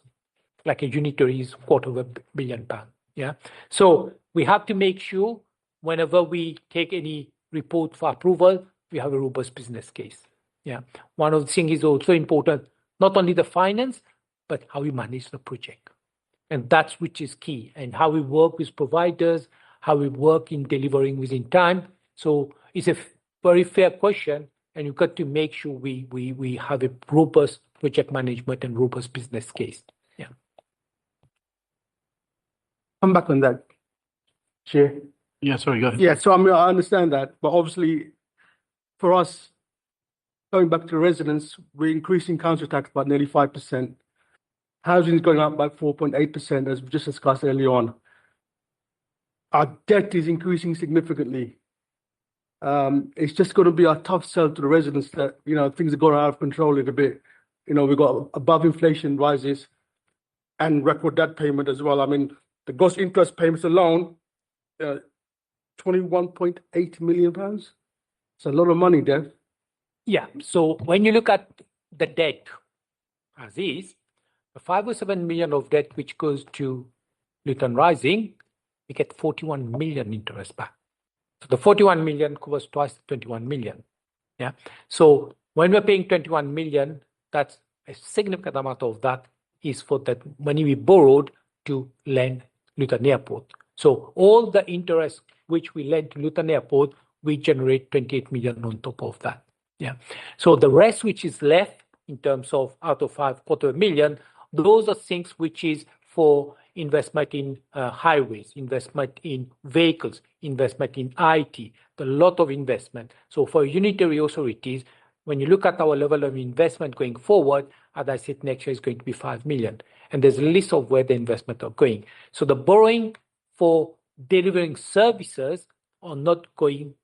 like a unitary is £250 million. Yeah, so we have to make sure whenever we take any report for approval, we have a robust business case. Yeah, one of the things is also important, not only the finance, but how we manage the project, and that's which is key, and how we work with providers, how we work in delivering within time. So it's a very fair question, and you've got to make sure we have a robust project management and robust business case. Yeah. Come back on that, Chair. Yeah, sorry, go ahead. Yeah, so I mean, I understand that, but obviously for us, going back to residents, we're increasing council tax by nearly 5%. Housing is going up by 4.8%, as we just discussed earlier on. Our debt is increasing significantly. It's just going to be a tough sell to the residents that, you know, things are going out of control a little bit. You know, we've got above inflation rises and record debt payment as well. I mean, the gross interest payments alone, £21.8 million. It's a lot of money, Dev. Yeah, so when you look at the debt as is, the 507 million of debt which goes to Luton Rising, we get 41 million interest back. So the 41 million covers twice the 21 million. Yeah. So when we're paying 21 million, that's a significant amount of that is for that money we borrowed to lend Luton Airport. So all the interest which we lend to Luton Airport, we generate 28 million on top of that. Yeah. So the rest which is left in terms of out of $250,000, those are things which is for investment in highways, investment in vehicles, investment in IT, a lot of investment. So for unitary authorities, when you look at our level of investment going forward, as I said, next year is going to be 5 million. And there's a list of where the investment are going. So the borrowing for delivering services are not going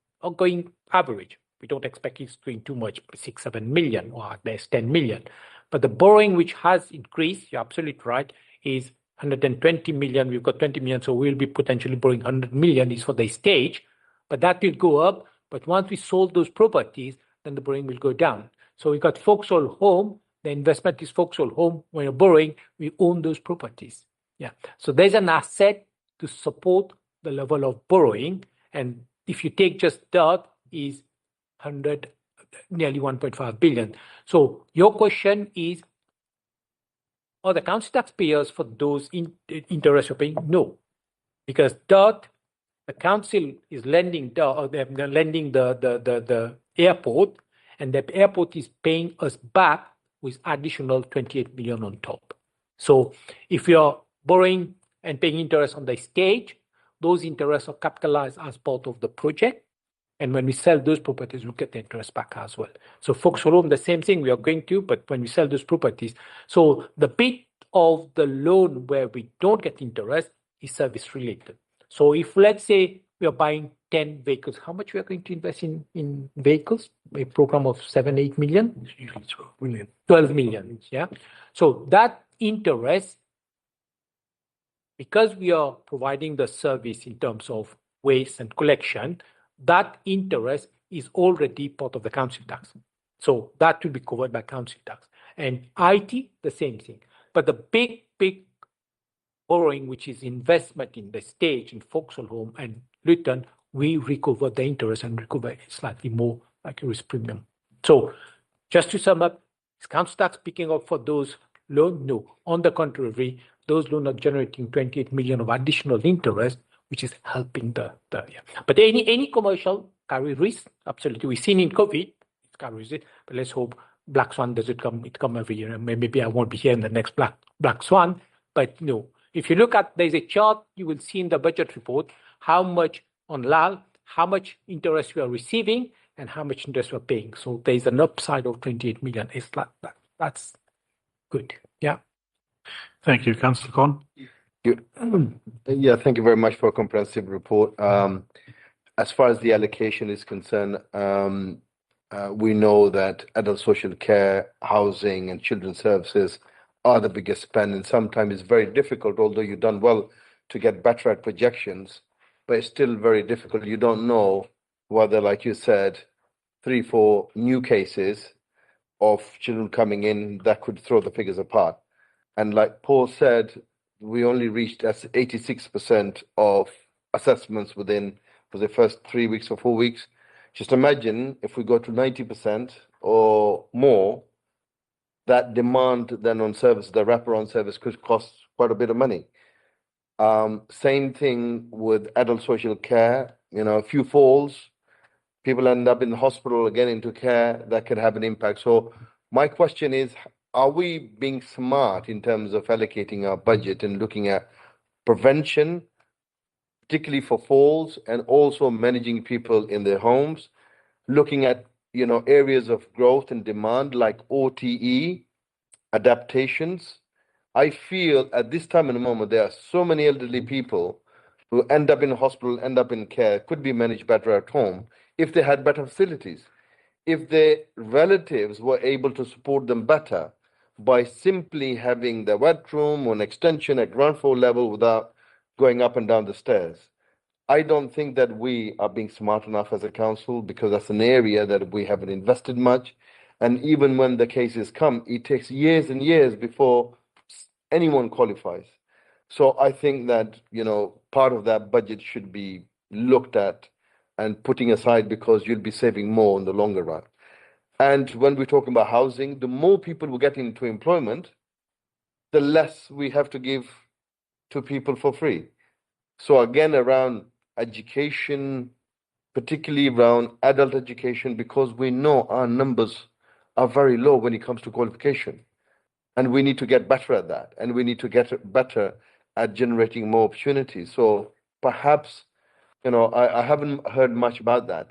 average. We don't expect it's going too much, 6, 7 million, or at least 10 million. But the borrowing which has increased, you're absolutely right, is 120 million. We've got 20 million, so we'll be potentially borrowing 100 million is for the stage, but that will go up. But once we sold those properties, then the borrowing will go down. So we got Vauxhall Home, the investment is foreclosed home. When you're borrowing, we own those properties. Yeah. So there's an asset to support the level of borrowing. And if you take just that, is nearly 1.5 billion. So your question is, are the council taxpayers for those interest you're paying? No, because that the council is lending they're lending the airport, and the airport is paying us back with additional 28 million on top. So if you're borrowing and paying interest on the stage, those interests are capitalized as part of the project. And when we sell those properties, we get the interest back as well. So Foxhole Home, the same thing we are going to, but when we sell those properties. So the bit of the loan where we don't get interest is service related. So if let's say we are buying 10 vehicles, how much we are going to invest in vehicles? A program of 7-8 million? It's usually 12 million. 12 million, yeah. So that interest, because we are providing the service in terms of waste and collection, that interest is already part of the council tax. So that will be covered by council tax. And IT, the same thing. But the big borrowing, which is investment in the stage, in Foxhole Home and Luton, we recover the interest and recover slightly more like a risk premium. So just to sum up, is council tax picking up for those loans? No. On the contrary, those loans are generating 28 million of additional interest, which is helping the yeah. But any commercial carry risk, absolutely. We've seen in COVID, it carries it, but let's hope Black Swan doesn't come. It come every year. And maybe I won't be here in the next Black Swan, but no. If you look at, there's a chart you will see in the budget report, how much on LAL, how much interest we are receiving, and how much interest we're paying. So there's an upside of 28 million. It's like that. That's good. Yeah. Thank you, Councillor Khan. Yeah, thank you very much for a comprehensive report. As far as the allocation is concerned, we know that adult social care, housing, and children's services are the biggest spend, and sometimes it's very difficult, although you've done well to get better at projections, but it's still very difficult. You don't know whether, like you said, 3-4 new cases of children coming in that could throw the figures apart. And like Paul said, we only reached 86% of assessments within the first 3 weeks or 4 weeks. Just imagine if we go to 90% or more, that demand then on service, the wraparound service could cost quite a bit of money. Same thing with adult social care, a few falls, people end up in the hospital again into care, that could have an impact. So my question is, are we being smart in terms of allocating our budget and looking at prevention, particularly for falls, and also managing people in their homes, looking at areas of growth and demand like OTE, adaptations? I feel at this time in the moment, there are so many elderly people who end up in hospital, end up in care, could be managed better at home if they had better facilities, if their relatives were able to support them better by simply having the wet room or an extension at ground floor level without going up and down the stairs. I don't think that we are being smart enough as a council, because that's an area that we haven't invested much. And even when the cases come, it takes years and years before anyone qualifies. So I think that, part of that budget should be looked at and putting aside, because you'll be saving more in the longer run. And when we're talking about housing, the more people we get into employment, the less we have to give to people for free. So again, around education, particularly around adult education, because we know our numbers are very low when it comes to qualification. And we need to get better at that. And we need to get better at generating more opportunities. So perhaps, I haven't heard much about that,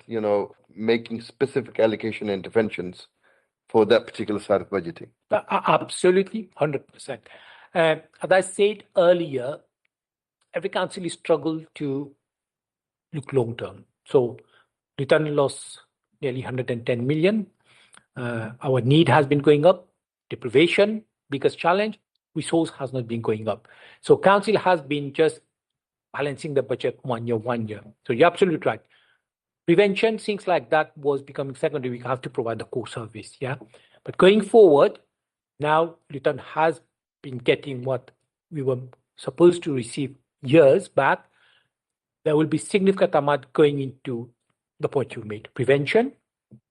making specific allocation interventions for that particular side of budgeting. Absolutely, 100%. As I said earlier, every council is struggled to look long term. So return loss nearly 110 million. Our need has been going up. Deprivation, biggest challenge. Resource has not been going up. So council has been just balancing the budget 1 year. So you're absolutely right. Prevention, things like that was becoming secondary. We have to provide the core service, yeah. But going forward, Now, Luton has been getting what we were supposed to receive years back. There will be significant amount going into the point you made, prevention.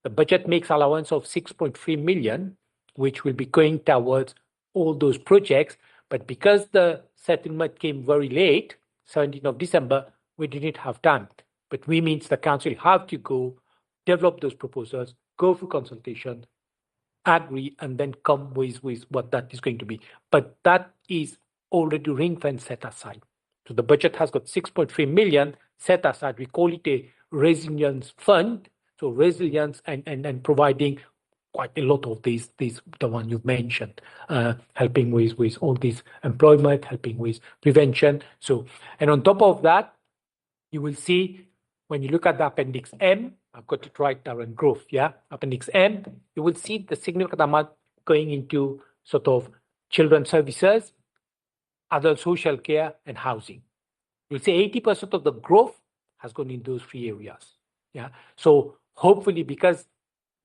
The budget makes allowance of 6.3 million, which will be going towards all those projects. But because the settlement came very late, 17th of December, we didn't have time. But we means the council have to go develop those proposals, go through consultation, agree, and then come with what that is going to be. But that is already ring fence set aside. So the budget has got 6.3 million set aside. We call it a resilience fund. So resilience and providing quite a lot of these the one you've mentioned, helping with all this employment, helping with prevention. So, and on top of that, you will see when you look at the Appendix M, I've got it right there in growth, yeah? Appendix M, you will see the significant amount going into sort of children's services, adult social care, and housing. You'll see 80% of the growth has gone in those three areas, yeah? So hopefully because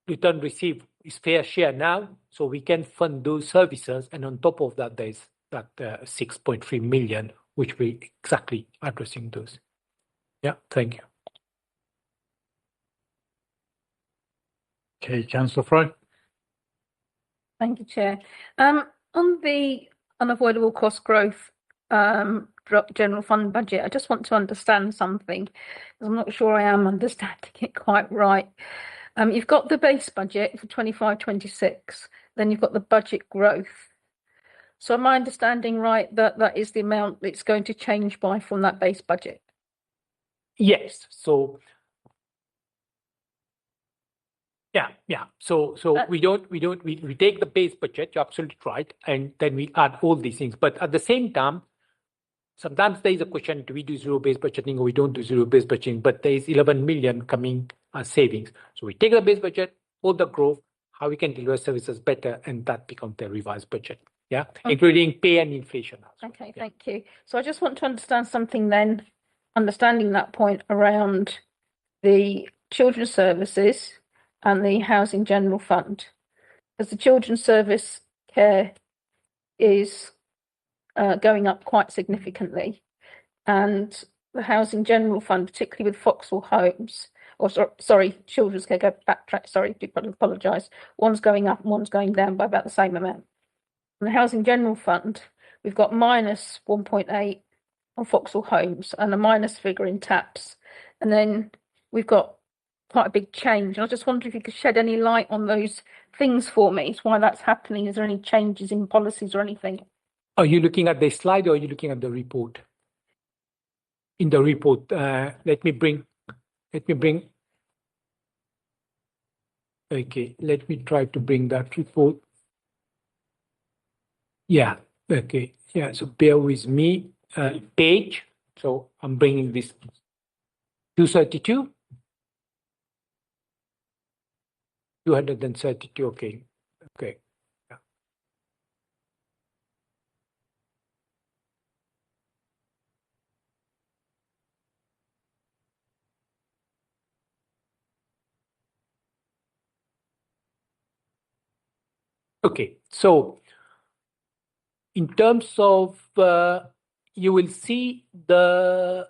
Luton receive its fair share now, so we can fund those services, and on top of that, there's that 6.3 million, which we exactly addressing those. Yeah, thank you. Okay, Councillor Fry. Thank you, Chair. On the unavoidable cost growth general fund budget, I just want to understand something. I'm not sure I am understanding it quite right. You've got the base budget for 25-26, then you've got the budget growth. So am I understanding right that that is the amount it's going to change by from that base budget? Yes. So yeah. So we take the base budget. You're absolutely right, and then we add all these things. But at the same time, sometimes there is a question: do we do zero-based budgeting or we don't do zero-based budgeting? But there is 11 million coming as savings. So we take the base budget, all the growth, how we can deliver services better, and that becomes the revised budget. Yeah, including pay and inflation. Okay, yeah. Thank you. So I just want to understand something then, understanding that point around the children's services and the housing general fund. As the children's service care is going up quite significantly, and the housing general fund, particularly with Foxhall Homes, or sorry, children's care, go backtrack, sorry, do apologise. One's going up and one's going down by about the same amount. In the housing general fund, we've got minus 1.8 on Foxhall Homes and a minus figure in TAPS. And then we've got quite a big change. And I just wonder if you could shed any light on those things for me, why that's happening. Is there any changes in policies or anything? Are you looking at the slide or are you looking at the report? In the report, let me bring, okay, let me try to bring that report. Yeah, okay, yeah, so bear with me, page, so I'm bringing this 232, 232, okay, okay. Yeah. Okay, so in terms of, you will see the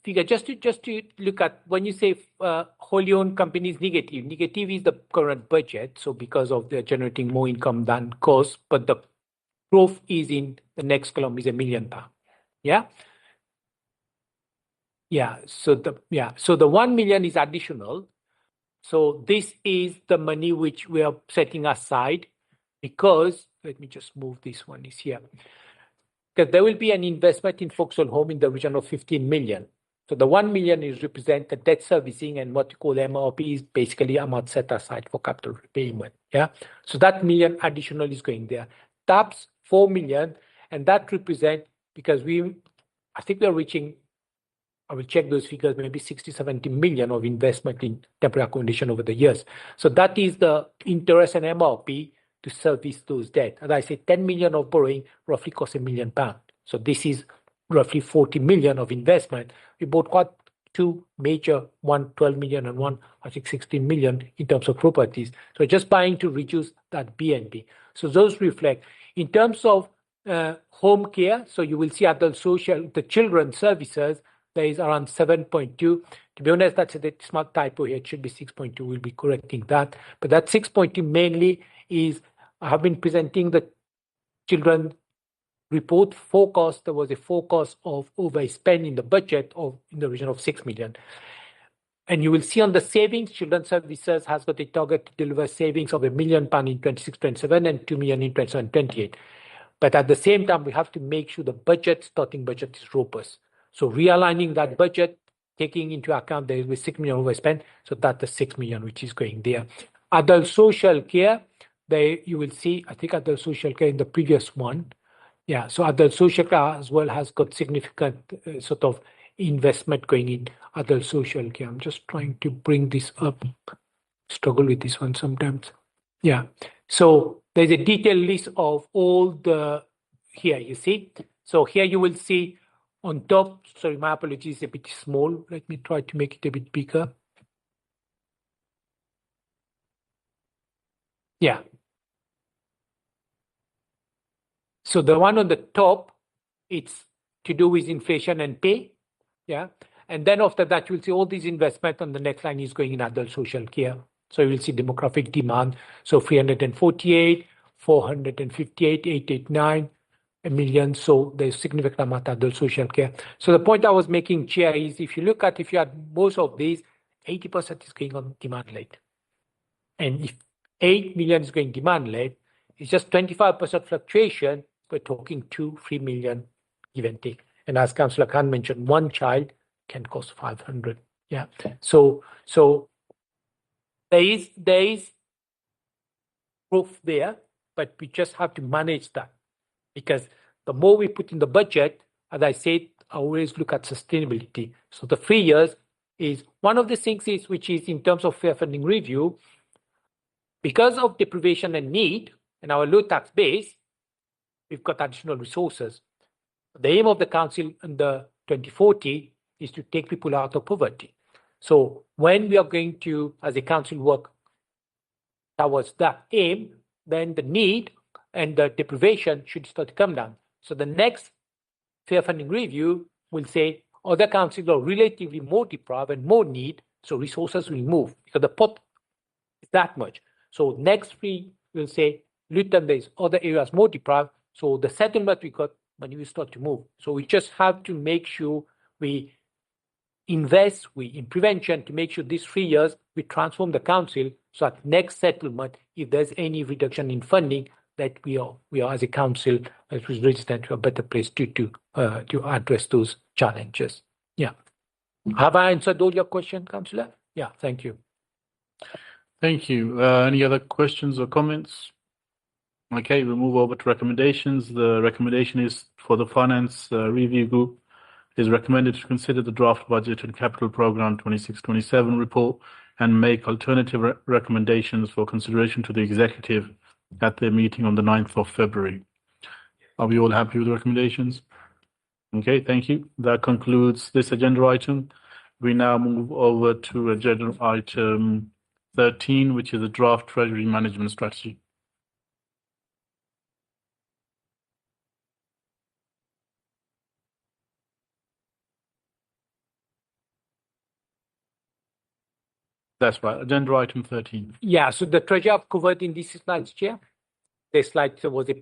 figure, just to look at, when you say wholly owned companies negative is the current budget. So because of they're generating more income than cost, but the growth is in the next column is £1 million. Yeah. Yeah. So the 1 million is additional. So this is the money which we are setting aside because, let me just move this one is here. Because there will be an investment in Foxhall Home in the region of 15 million. So the 1 million is represent the debt servicing, and what you call MRP is basically amount set aside for capital repayment. Yeah. So that million additional is going there. TAPS 4 million, and that represent, because I think we're reaching, I will check those figures, maybe 60-70 million of investment in temporary accommodation over the years. So that is the interest and MRP to service those debt. As I said, 10 million of borrowing roughly costs £1 million. So this is roughly 40 million of investment. We bought quite two major, one 12 million and one, I think 16 million in terms of properties. So just buying to reduce that BNB. So those reflect. In terms of home care, so you will see adult social, the children's services, there is around 7.2. To be honest, that's a small typo here. It should be 6.2. We'll be correcting that. But that 6.2 mainly is, I have been presenting the children report forecast. There was a forecast of overspend in the budget of in the region of 6 million. And you will see on the savings, Children's Services has got a target to deliver savings of £1 million in 26-27 and 2 million in 27-28. But at the same time, we have to make sure the starting budget is robust. So realigning that budget, taking into account there is 6 million overspend, so that's the 6 million which is going there. Adult social care, there you will see, I think adult social care in the previous one. Yeah, so adult social care as well has got significant sort of investment going in adult social care. I'm just trying to bring this up. Struggle with this one sometimes. Yeah, so there's a detailed list of all the, here you see. So here you will see on top, sorry, my apologies, is a bit small. Let me try to make it a bit bigger. Yeah. So the one on the top, it's to do with inflation and pay. Yeah. And then after that, you'll see all these investment on the next line is going in adult social care. So you will see demographic demand. So 348, 458, 889, a million. So there's significant amount of adult social care. So the point I was making, Chair, is if you had most of these, 80% is going on demand led. And if 8 million is going demand led, it's just 25% fluctuation. We're talking 2-3 million give and take. And as Councillor Khan mentioned, one child can cost 500. Yeah. So there is proof there, but we just have to manage that, because the more we put in the budget, as I said, I always look at sustainability. So the 3 years is one of the things which is in terms of fair funding review, because of deprivation and need and our low tax base, we've got additional resources. The aim of the council in the 2040 is to take people out of poverty. So when we are going to, as a council, work towards that aim, then the need and the deprivation should start to come down. So the next fair funding review will say other councils are relatively more deprived and more need, so resources will move because the pot is that much. So next we will say, Luton, there's other areas more deprived, so the settlement we got, money will start to move. So we just have to make sure we invest in prevention to make sure these 3 years we transform the council so at next settlement, if there's any reduction in funding, that we are as a council, as we register to a better place to address those challenges. Yeah. Have I answered all your questions, Councillor? Yeah, thank you. Thank you. Any other questions or comments? Okay, we'll move over to recommendations. The recommendation is for the Finance Review Group is recommended to consider the draft budget and capital program 26-27 report and make alternative recommendations for consideration to the executive at their meeting on the 9th of February. Are we all happy with the recommendations? Okay, thank you. That concludes this agenda item. We now move over to agenda item 13, which is a draft Treasury Management Strategy. That's right, agenda item 13. Yeah, so the treasury I've covered in this slides, Chair. The slide was a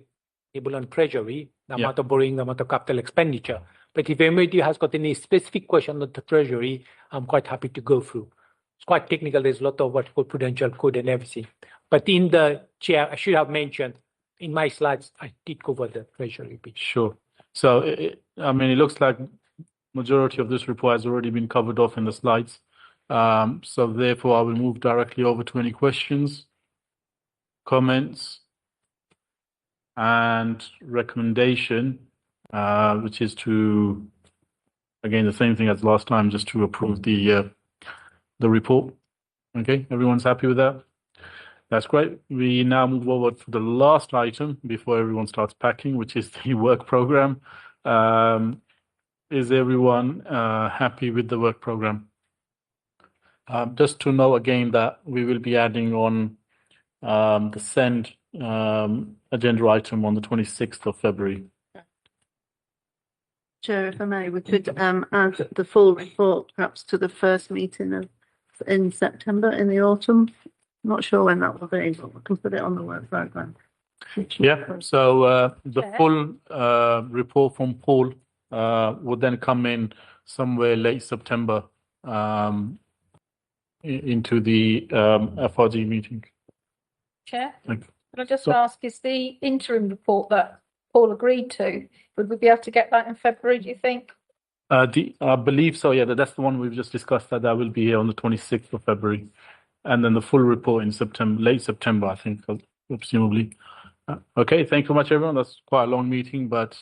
table on treasury, the amount of borrowing, the amount of capital expenditure. But if anybody has got any specific question on the treasury, I'm quite happy to go through. It's quite technical. There's a lot of what's called prudential code and everything. But in the Chair, I should have mentioned in my slides, I did cover the treasury bit. Sure. So, it looks like majority of this report has already been covered off in the slides. So therefore, I will move directly over to any questions, comments, and recommendation, which is to, again, the same thing as last time, just to approve the report. Okay, everyone's happy with that? That's great. We now move over to the last item before everyone starts packing, which is the work program. Is everyone happy with the work program? Just to know again that we will be adding on the send agenda item on the 26th of February. Chair, if I may, we could add the full report perhaps to the first meeting in September in the autumn. Not sure when that will be, but we can put it on the work programme. Yeah, so the full report from Paul would then come in somewhere late September into the FRG meeting. Chair, Thank you. can I just So- ask, is the interim report that Paul agreed to, would we be able to get that in February, do you think? I believe so, yeah, that's the one we've just discussed, that will be here on the 26th of February. And then the full report in September, late September, I think, presumably. Okay, thank you very much, everyone. That's quite a long meeting, but